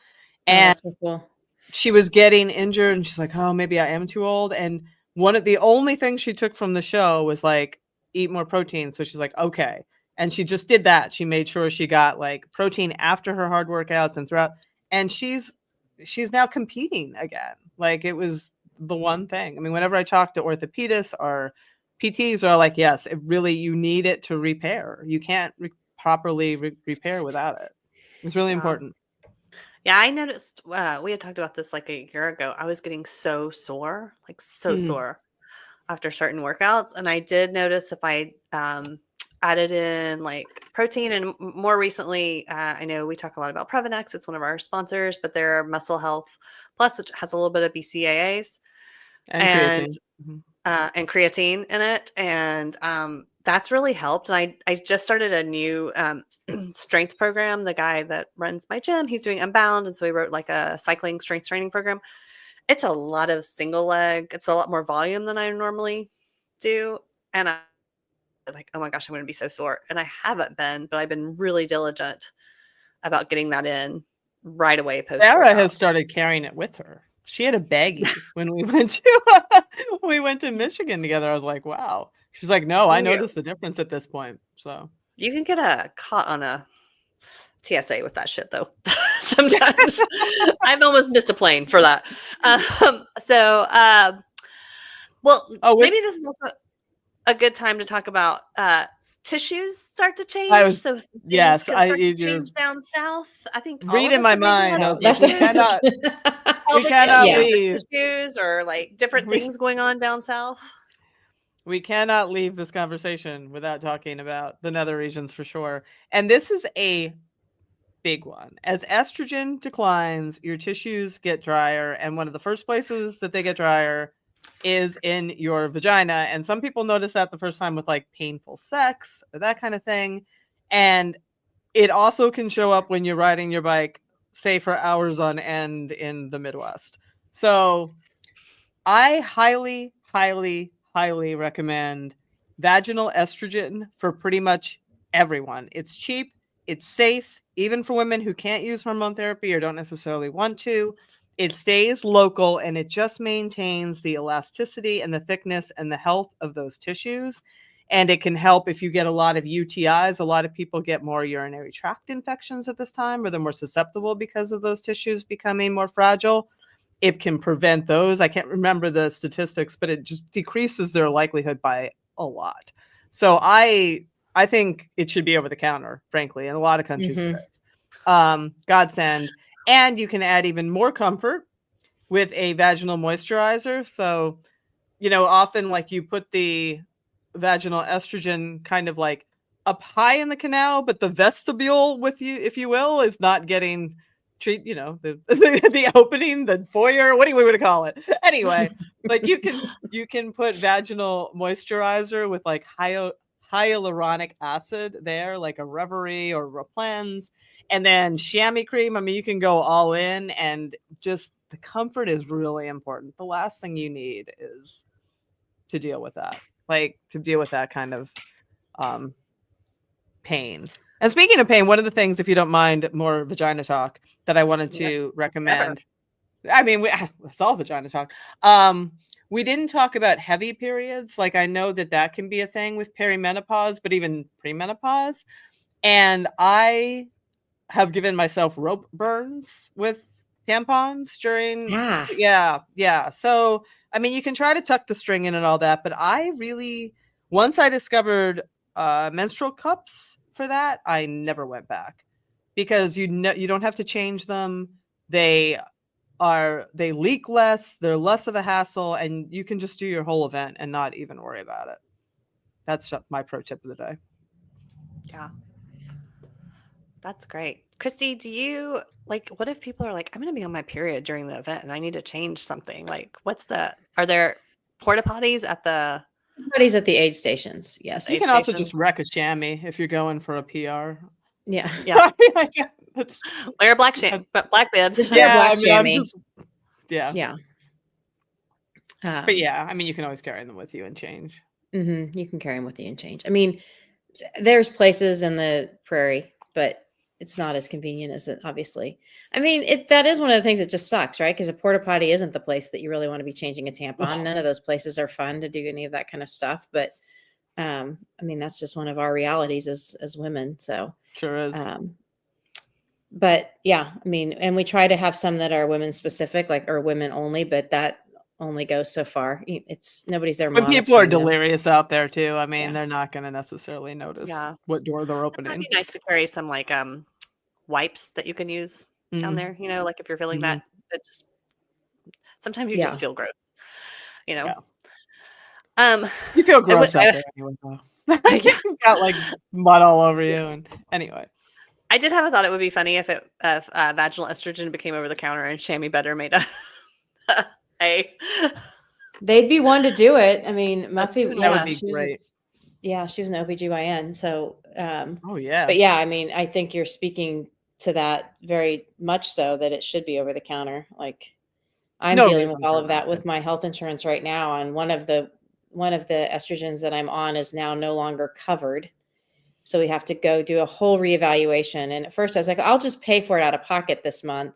And that's so cool. She was getting injured and she's like, oh, maybe I am too old. And one of the only things she took from the show was like, eat more protein. So she's like, okay. And she just did that. She made sure she got like protein after her hard workouts and throughout. And she's now competing again. Like it was the one thing. I mean, whenever I talk to orthopedists or PTs are like, yes, you need it to repair. You can't properly repair without it. It's really important. Yeah, I noticed we had talked about this like a year ago. I was getting so sore, like so sore after certain workouts. And I did notice if I added in like protein, and more recently, I know we talk a lot about Previnex. It's one of our sponsors, but they're Muscle Health Plus, which has a little bit of BCAAs And and creatine. Mhm. and creatine in it, and that's really helped. And I just started a new strength program. The guy that runs my gym, he's doing Unbound, and so he wrote like a cycling strength training program. It's a lot of single leg. It's a lot more volume than I normally do, and I like, oh my gosh, I'm going to be so sore. And I haven't been, but I've been really diligent about getting that in right away post Sarah has workout. started carrying it with her. She had a baggie when we went to Michigan together. I was like, wow. She's like, no, I noticed the difference at this point. So You can get a caught on a TSA with that shit though. Sometimes I've almost missed a plane for that. So, well, maybe this is also a good time to talk about tissues start to change. So things yes, can start to you're change down south. I think all reading of us my have maybe mind. had I was like, That's we what I was cannot, gonna- we pelvic cannot issues or leave. tissues or like different We- things going on down south. We cannot leave this conversation without talking about the nether regions for sure. And this is a big one. As estrogen declines, your tissues get drier, and one of the first places that they get drier is in your vagina. And some people notice that the first time with like painful sex or that kind of thing. And it also can show up when you're riding your bike, say for hours on end in the Midwest. So I highly, highly, highly recommend vaginal estrogen for pretty much everyone. It's cheap, it's safe, even for women who can't use hormone therapy or don't necessarily want to. It stays local and it just maintains the elasticity and the thickness and the health of those tissues. And it can help if you get a lot of UTIs. A lot of people get more urinary tract infections at this time, or they're more susceptible because of those tissues becoming more fragile. It can prevent those. I can't remember the statistics, but it just decreases their likelihood by a lot. So I think it should be over the counter, frankly, in a lot of countries it is. Godsend. And you can add even more comfort with a vaginal moisturizer. So, often like you put the vaginal estrogen kind of like up high in the canal, but the vestibule with you, if you will, is not getting the the opening, the foyer, what do we want to call it? Anyway, like you can put vaginal moisturizer with like hyaluronic acid there, like a Reverie or Replens, and then chamois cream. I mean, you can go all in, and just the comfort is really important. The last thing you need is to deal with that, kind of pain. And speaking of pain, one of the things, if you don't mind more vagina talk, that I wanted to recommend. I mean, it's all vagina talk. We didn't talk about heavy periods. Like, I know that can be a thing with perimenopause, but even premenopause. And I have given myself rope burns with tampons during. Yeah. So, I mean, you can try to tuck the string in and all that, but once I discovered menstrual cups for that, I never went back, because you don't have to change them. They leak less, they're less of a hassle, and you can just do your whole event and not even worry about it. That's my pro tip of the day. Yeah. That's great. Christy, do you what if people are like, I'm going to be on my period during the event and I need to change something? Like, are there porta potties at the Everybody's at the aid stations. Yes. You can also just wreck a chamois if you're going for a PR. Yeah. Yeah. Wear black bibs. Just wear black chamois. Yeah. But yeah, I mean, you can always carry them with you and change. You can carry them with you and change. I mean, there's places in the prairie, but it's not as convenient as it, obviously. I mean, that is one of the things that just sucks, right? Because a porta potty isn't the place that you really want to be changing a tampon. None of those places are fun to do any of that kind of stuff. But I mean, that's just one of our realities as women. So sure is. But yeah, I mean, and we try to have some that are women specific, or women only, but that only goes so far. It's nobody's there. But people are delirious out there too. I mean, they're not going to necessarily notice what door they're opening. It'd be nice to carry some wipes that you can use down there. Like if you're feeling that just sometimes you just feel gross. You feel I would, gross out I, there anyway, though. yeah, You've got like mud all over you, and anyway. I did have a thought it would be funny if vaginal estrogen became over the counter and Shammy Butter made a a They'd be one to do it. I mean, Muffy, That would yeah, be great. she was an OBGYN. So, Oh yeah. but yeah, I mean, I think you're speaking to that very much so that it should be over the counter. Like I'm No dealing with reason all for of that not. with my health insurance right now. And one of the estrogens that I'm on is now no longer covered. So we have to go do a whole reevaluation. And at first I was like, I'll just pay for it out of pocket this month.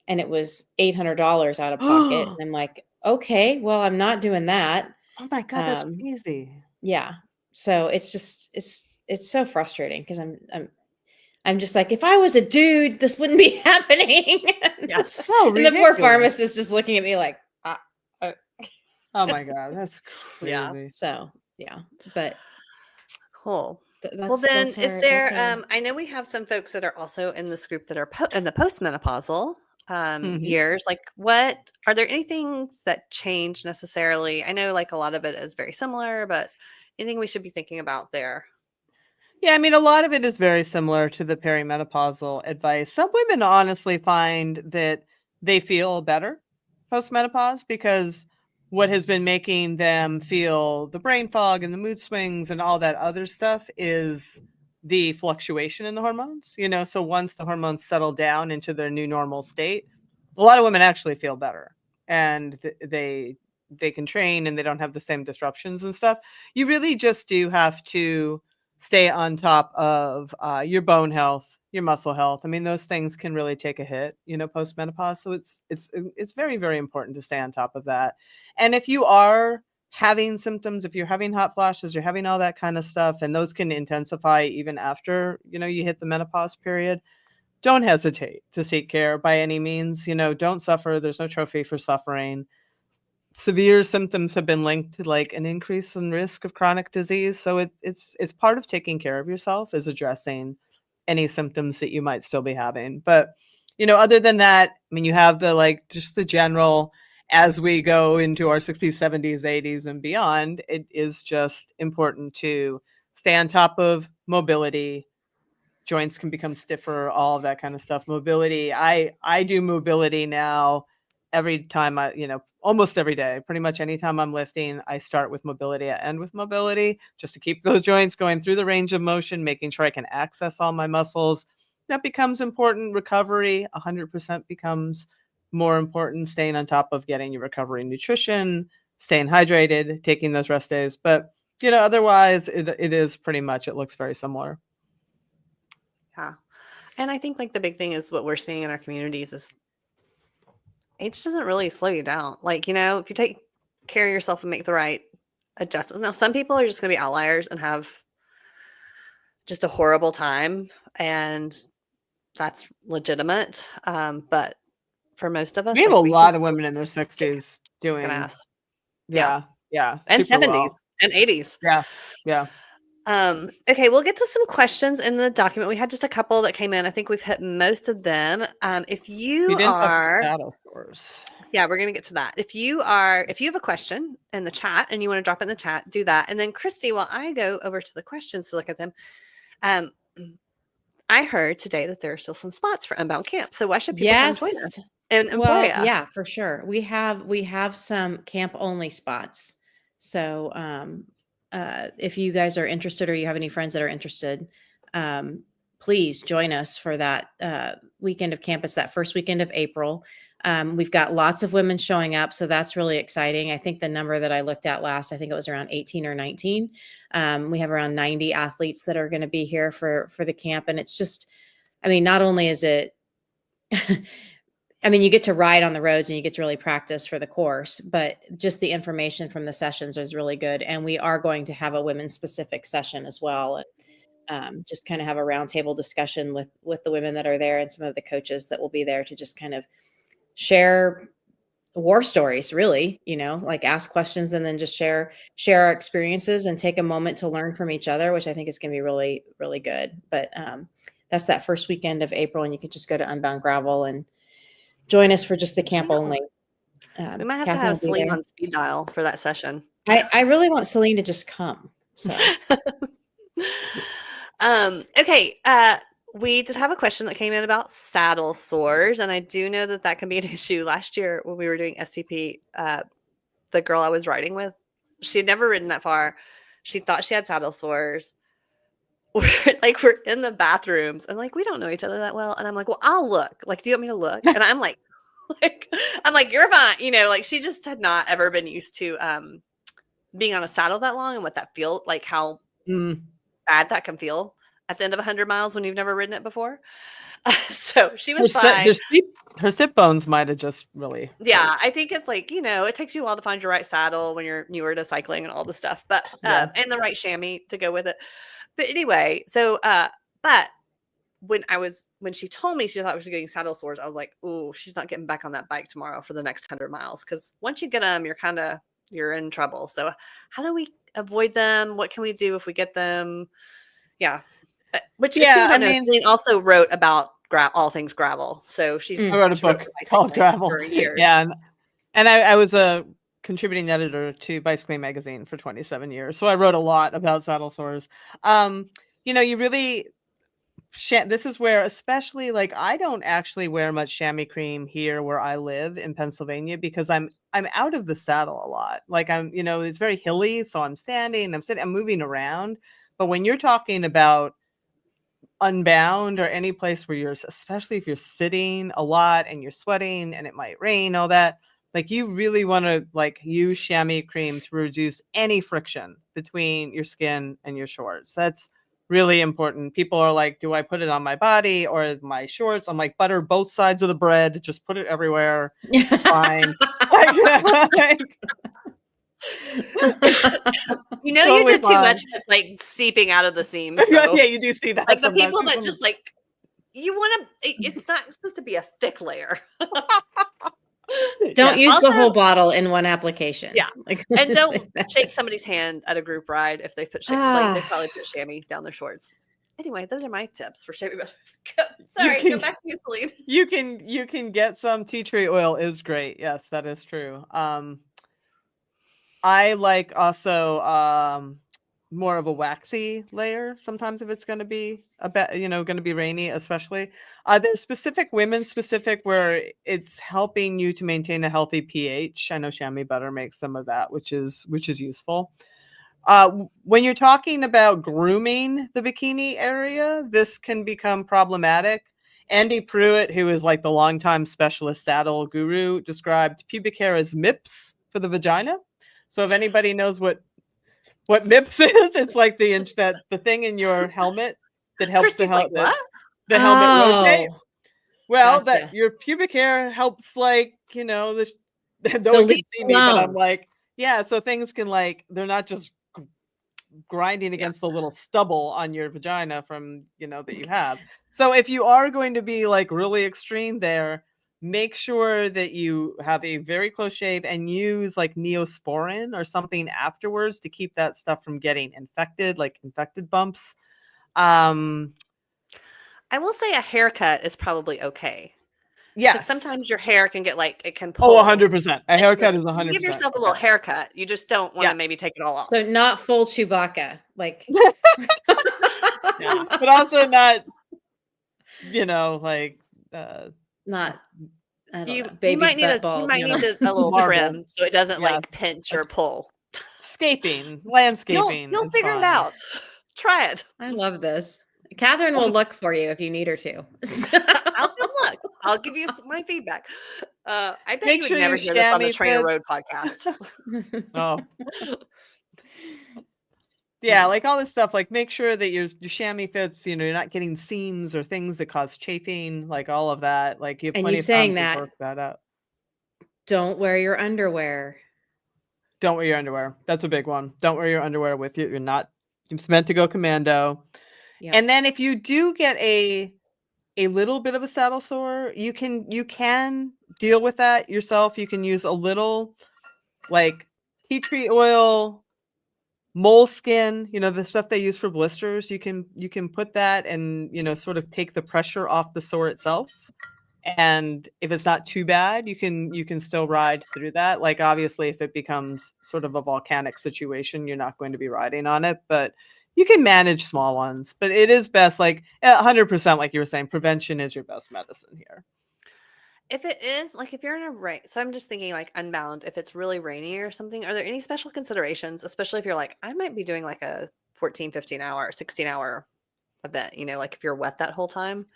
And it was $800 out of pocket. Oh And I'm like, okay, well, I'm not doing that. my God, that's Um, crazy. yeah. So it's just, it's so frustrating because I'm just like, if I was a dude, this wouldn't be happening. That's so And the poor ridiculous. pharmacist is looking at me like, Oh my God, that's Yeah. crazy. so yeah, but cool. Well, that's, then, that's is our, there? that's our, I know we have some folks that are also in this group that are in the postmenopausal Mhm. years. Like, what are there any things that change necessarily? I know, like, a lot of it is very similar, but anything we should be thinking about there? Yeah, I mean, a lot of it is very similar to the perimenopausal advice. Some women honestly find that they feel better postmenopause because what has been making them feel the brain fog and the mood swings and all that other stuff is the fluctuation in the hormones. So once the hormones settle down into their new normal state, a lot of women actually feel better, and they can train and they don't have the same disruptions and stuff. You really just do have to stay on top of your bone health, your muscle health. I mean, those things can really take a hit, post menopause. So it's very, very important to stay on top of that. And if you are having symptoms, if you're having hot flashes, you're having all that kind of stuff, and those can intensify even after you hit the menopause period, don't hesitate to seek care by any means. Don't suffer. There's no trophy for suffering. Severe symptoms have been linked to like an increase in risk of chronic disease. So it's part of taking care of yourself is addressing any symptoms that you might still be having. But other than that, I mean, you have just the general, as we go into our 60s, 70s, 80s and beyond, it is just important to stay on top of mobility. Joints can become stiffer, all of that kind of stuff. Mobility, I do mobility now every time almost every day. Pretty much anytime I'm lifting, I start with mobility, I end with mobility, just to keep those joints going through the range of motion, making sure I can access all my muscles. That becomes important. Recovery 100% becomes more important. Staying on top of getting your recovery nutrition, staying hydrated, taking those rest days. But otherwise it is pretty much, it looks very similar. Yeah. And I think like the big thing is what we're seeing in our communities is age doesn't really slow you down. Like, if you take care of yourself and make the right adjustments. Now, some people are just going to be outliers and have just a horrible time, and that's legitimate. But for most of We us, have a like we can lot of women in their kick 60s an doing, ass. Yeah. yeah, And super 70s well. and 80s. Yeah. Okay, we'll get to some questions in the document. We had just a couple that came in. I think we've hit most of them. If You you didn't touch are, shadow scores. yeah, we're gonna get to that. If you have a question in the chat and you want to drop it in the chat, do that. And then Christy, while I go over to the questions to look at them, um, I heard today that there are still some spots for Unbound Camp. So why should people come join yes. us in Well, Emporia? yeah, for sure. We have some camp only spots. So if you guys are interested or you have any friends that are interested, please join us for that weekend of camp. It's that first weekend of April. We've got lots of women showing up, so that's really exciting. I think the number that I looked at last, I think it was around 18 or 19. We have around 90 athletes that are going to be here for the camp, and it's just, I mean, not only is it I mean, you get to ride on the roads and you get to really practice for the course, but just the information from the sessions is really good. And we are going to have a women's specific session as well. And just kind of have a roundtable discussion with the women that are there and some of the coaches that will be there to just kind of share war stories, really, like ask questions and then just share our experiences and take a moment to learn from each other, which I think is going to be really, really good. But that's that first weekend of April, and you can just go to Unbound Gravel and join us for just the camp only. We might have to Catherine have will be Selene there. on speed dial for that session. I really want Selene to just come. So Okay. We did have a question that came in about saddle sores, and I do know that that can be an issue. Last year when we were doing SCP, the girl I was riding with, she had never ridden that far. She thought she had saddle sores. We're in the bathrooms and like we don't know each other that well. And I'm like, well, I'll look. Like, do you want me to look? And I'm like, I'm like, you're fine. Like she just had not ever been used to being on a saddle that long and what that feels like, how bad that can feel at the end of 100 miles when you've never ridden it before. So she was fine. Her sit bones might have just really. Yeah, I think it's like, it takes you a while to find your right saddle when you're newer to cycling and all this stuff, but and the right chamois to go with it. But anyway, so but when she told me she thought she was getting saddle sores, I was like, "Ooh, she's not getting back on that bike tomorrow for the next 100 miles." Because once you get them, you're in trouble. So how do we avoid them? What can we do if we get them? Yeah. Which if people don't know, Selene also wrote about all things gravel. So I wrote a book called Gravel for years. Yeah, and I was a contributing editor to Bicycling Magazine for 27 years, so I wrote a lot about saddle sores. You really. This is where, especially, like, I don't actually wear much chamois cream here where I live in Pennsylvania because I'm out of the saddle a lot. Like it's very hilly, so I'm standing, I'm sitting, I'm moving around. But when you're talking about Unbound or any place where especially if you're sitting a lot and you're sweating and it might rain, all that, like you really want to use chamois cream to reduce any friction between your skin and your shorts. That's really important. People are like, do I put it on my body or my shorts? I'm like, butter both sides of the bread. Just put it everywhere. Fine. You did too much with like seeping out of the seams. Yeah, you do see that. Like the people that just like, you want to, it's not supposed to be a thick layer. Don't use the whole bottle in one application. Yeah. And don't shake somebody's hand at a group ride if they put they probably put chamois down their shorts. Anyway, those are my tips for shaving. Go back to you, Selene. You can get some tea tree oil is great. Yes, that is true. I like also more of a waxy layer sometimes if it's going to be going to be rainy, especially. There's women specific where it's helping you to maintain a healthy pH. I know chamois butter makes some of that, which is useful. When you're talking about grooming the bikini area, this can become problematic. Andy Pruitt, who is like the longtime specialist saddle guru, described pubic hair as MIPS for the vagina. So if anybody knows what MIPS is, it's like the thing in your helmet that helps the helmet rotate. Well, gotcha. That your pubic hair helps, like, no one can see me, but I'm like, yeah. So things can they're not just grinding against the little stubble on your vagina from that you have. So if you are going to be like really extreme there, make sure that you have a very close shave and use like Neosporin or something afterwards to keep that stuff from getting infected, like infected bumps. I will say a haircut is probably okay. Yes. Sometimes your hair can get it can pull. 100%. A haircut is 100%. Give yourself a little haircut. You just don't want to maybe take it all off. So not full Chewbacca, like. Yeah. But also not, not. You might need a little trim so it doesn't pinch or pull. Landscaping. You'll figure it out. Try it. I love this. Catherine will look for you if you need her to. I'll come look. I'll give you my feedback. I bet you would never hear this on the Trainer Road podcast. Oh. Yeah, like all this stuff, like make sure that your chamois fits, you're not getting seams or things that cause chafing, like all of that. Like you have plenty of time to work that out. Don't wear your underwear. Don't wear your underwear. That's a big one. Don't wear your underwear with you. It's meant to go commando. Yep. And then if you do get a little bit of a saddle sore, you can deal with that yourself. You can use a little like tea tree oil, moleskin, the stuff they use for blisters. You can put that and sort of take the pressure off the sore itself. And if it's not too bad, you can still ride through that. Like, obviously, if it becomes sort of a volcanic situation, you're not going to be riding on it, but you can manage small ones. But it is best, like 100%, like you were saying, prevention is your best medicine here. If it is like if you're in a rain, so I'm just thinking like Unbound, if it's really rainy or something, are there any special considerations, especially if you're like, I might be doing like a 14, 15-hour, 16-hour event, like if you're wet that whole time?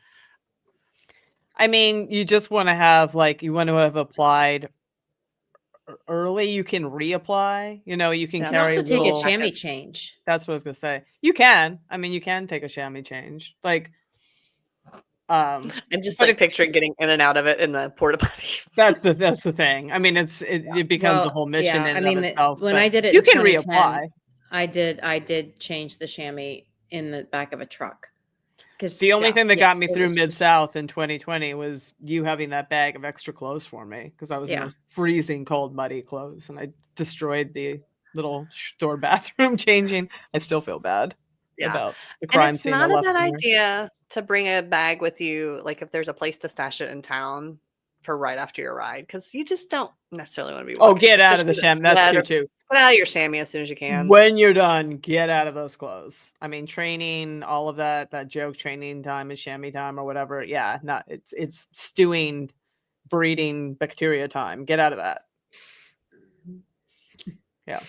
I mean, you just want to have you want to have applied early. You can reapply. You can Yeah, You can carry also take a little. chamois change. That's what I was gonna say. You can. I mean, you can take a chamois change. I'm just but like picturing getting in and out of it in the porta potty. that's the thing. I mean, it becomes a whole mission in I and mean, of itself. when But I did it you in can 2010, reapply. I did change the chamois in the back of a truck. Because The only thing that got me it through was just- Mid-South in 2020 was you having that bag of extra clothes for me, because I was in Yeah. those freezing cold, muddy clothes, and I destroyed the little store bathroom changing. I still feel bad Yeah. about the And crime it's scene I not a left bad in there. idea to bring a bag with you, like if there's a place to stash it in town for right after your ride, because you just don't necessarily want to be Oh, walking, get out of the especially sham. That's wet, true or too. put out of your chamois as soon as you can. When you're done, get out of those clothes. I mean, training, all of that joke training time is chamois time or whatever. Yeah, not it's stewing, breeding bacteria time. Get out of that. Yeah.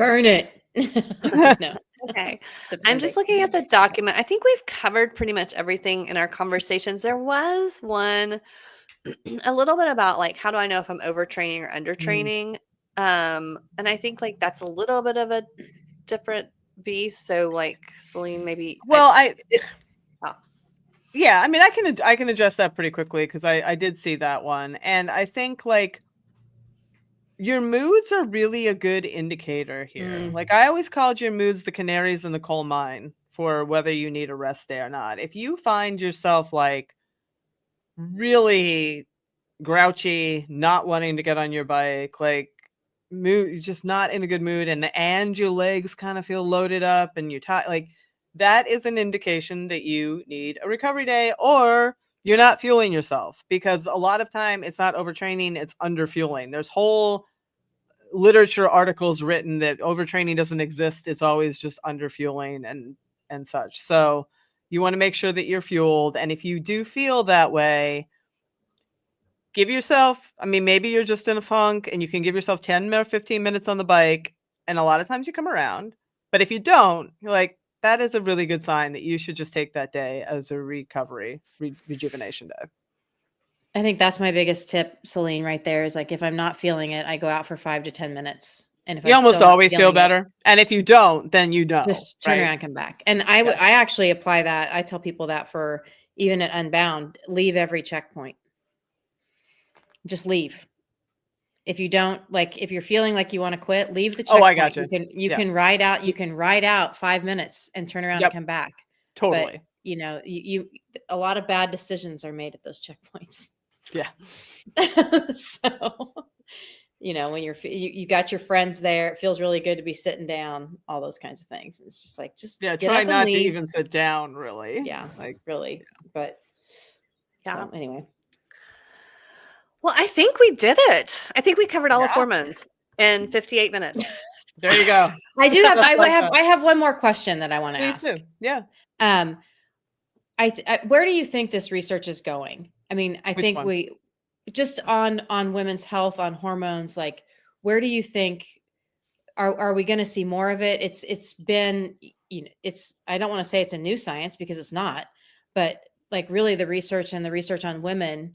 burn it. No. Okay. I'm just looking at the document. I think we've covered pretty much everything in our conversations. There was one a little bit about like, how do I know if I'm overtraining or undertraining? And I think like that's a little bit of a different beast. So like Selene, maybe Well, oh, yeah, I mean, I can address that pretty quickly, because I did see that one, and I think your moods are really a good indicator here. Like, I always called your moods the canaries in the coal mine for whether you need a rest day or not. If you find yourself really grouchy, not wanting to get on your bike, mood, just not in a good mood, and your legs kind of feel loaded up and you're tired, that is an indication that you need a recovery day, or you're not fueling yourself, because a lot of time it's not overtraining, it's underfueling. There's whole literature articles written that overtraining doesn't exist. It's always just underfueling and such. So you want to make sure that you're fueled. And if you do feel that way, give yourself, I mean, maybe you're just in a funk and you can give yourself 10 or 15 minutes on the bike. And a lot of times you come around. But if you don't, that is a really good sign that you should just take that day as a recovery, rejuvenation day. I think that's my biggest tip, Selene, right there, is like, if I'm not feeling it, I go out for 5 to 10 minutes. And if You I'm almost still not always feel feeling it, better. And if you don't, then you know. just turn right? around and come back. And I Yeah. I actually apply that. I tell people that for even at Unbound, leave every checkpoint. Just leave. If you don't if you're feeling like you want to quit, leave the checkpoint. Oh, I gotcha. You can ride out 5 minutes and turn around Yep. and come back. Totally. But you a lot of bad decisions are made at those checkpoints. Yeah. So, when you got your friends there, it feels really good to be sitting down, all those kinds of things. It's just get try up not and leave. to even sit down, really. Yeah, really. But yeah. so anyway. Well, I think we did it. I think we covered all the Yeah. hormones in 58 minutes. There you go. I do have Like I have one more question that I want to Please ask. do. Yeah. Where do you think this research is going? I mean, I Which think one? we just on women's health, on hormones, where do you think are we going to see more of it? It's been, I don't want to say it's a new science, because it's not, but really the research on women,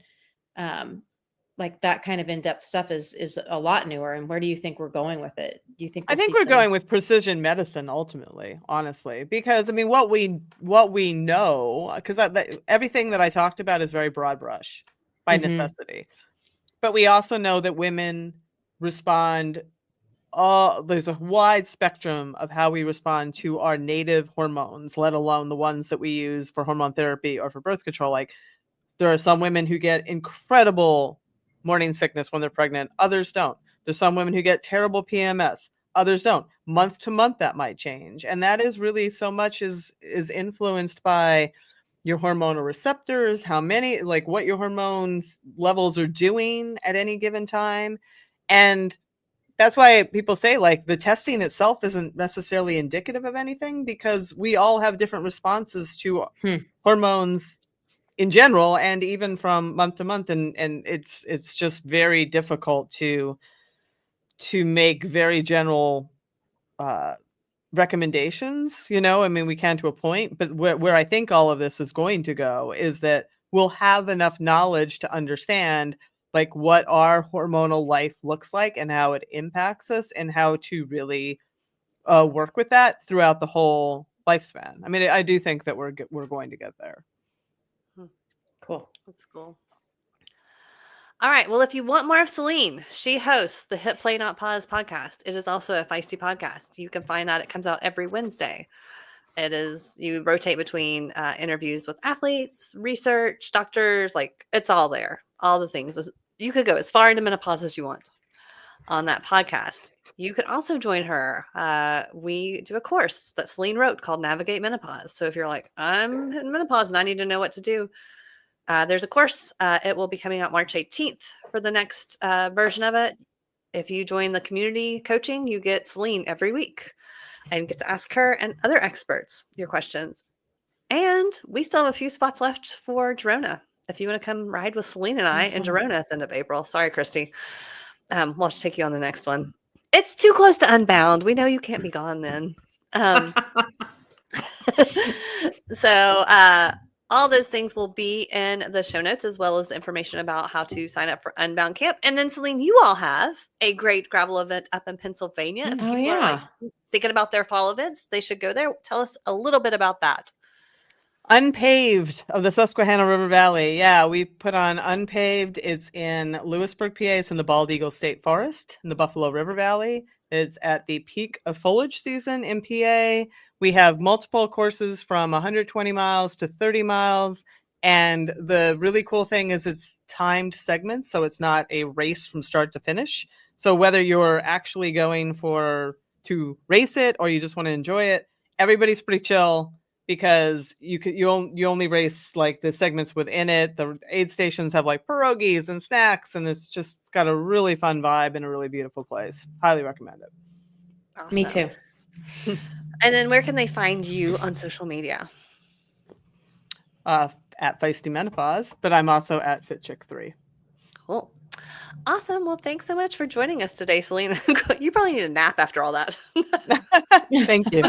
that kind of in-depth stuff is a lot newer. And where do you think we're going with it? Do you think I think we're going with precision medicine ultimately, honestly, because I mean, what we know, because everything that I talked about is very broad brush by necessity, but we also know that women respond. There's a wide spectrum of how we respond to our native hormones, let alone the ones that we use for hormone therapy or for birth control. There are some women who get incredible morning sickness when they're pregnant. Others don't. There's some women who get terrible PMS. Others don't. Month to month, that might change. And that is really so much is influenced by your hormonal receptors, how many, like what your hormones levels are doing at any given time. And that's why people say like the testing itself isn't necessarily indicative of anything, because we all have different responses to hormones in general, and even from month to month. And it's just very difficult to make very general recommendations, you know. I mean, we can to a point, but where I think all of this is going to go is that we'll have enough knowledge to understand like what our hormonal life looks like and how it impacts us, and how to really work with that throughout the whole lifespan. I mean, I do think that we're going to get there. Cool. That's cool. All right. Well, if you want more of Selene, she hosts the Hit Play Not Pause podcast. It is also a feisty podcast. You can find that. It comes out every Wednesday. It is, you rotate between interviews with athletes, research, doctors, like it's all there. All the things. You could go as far into menopause as you want on that podcast. You could also join her. We do a course that Selene wrote called Navigate Menopause. So if you're like, I'm in menopause and I need to know what to do, there's a course. It will be coming out March 18th for the next version of it. If you join the community coaching, you get Selene every week and get to ask her and other experts your questions. And we still have a few spots left for Girona. If you want to come ride with Selene and I in Girona at the end of April. Sorry, Christy. We'll just take you on the next one. It's too close to Unbound. We know you can't be gone then. So all those things will be in the show notes, as well as information about how to sign up for Unbound Camp. And then, Selene, you all have a great gravel event up in Pennsylvania. If people are like thinking about their fall events, they should go there. Tell us a little bit about that. Unpaved of the Susquehanna River Valley. Yeah, we put on Unpaved. It's in Lewisburg, PA. It's in the Bald Eagle State Forest in the Buffalo River Valley. It's at the peak of foliage season in PA. We have multiple courses from 120 miles to 30 miles. And the really cool thing is it's timed segments, so it's not a race from start to finish. So whether you're actually going to race it or you just want to enjoy it, everybody's pretty chill, because you only race like the segments within it. The aid stations have like pierogies and snacks, and it's just got a really fun vibe and a really beautiful place. Highly recommend it. Awesome. Me too. And then where can they find you on social media? At Feisty Menopause, but I'm also at FitChick3. Cool. Awesome. Well, thanks so much for joining us today, Selene. You probably need a nap after all that. Thank you.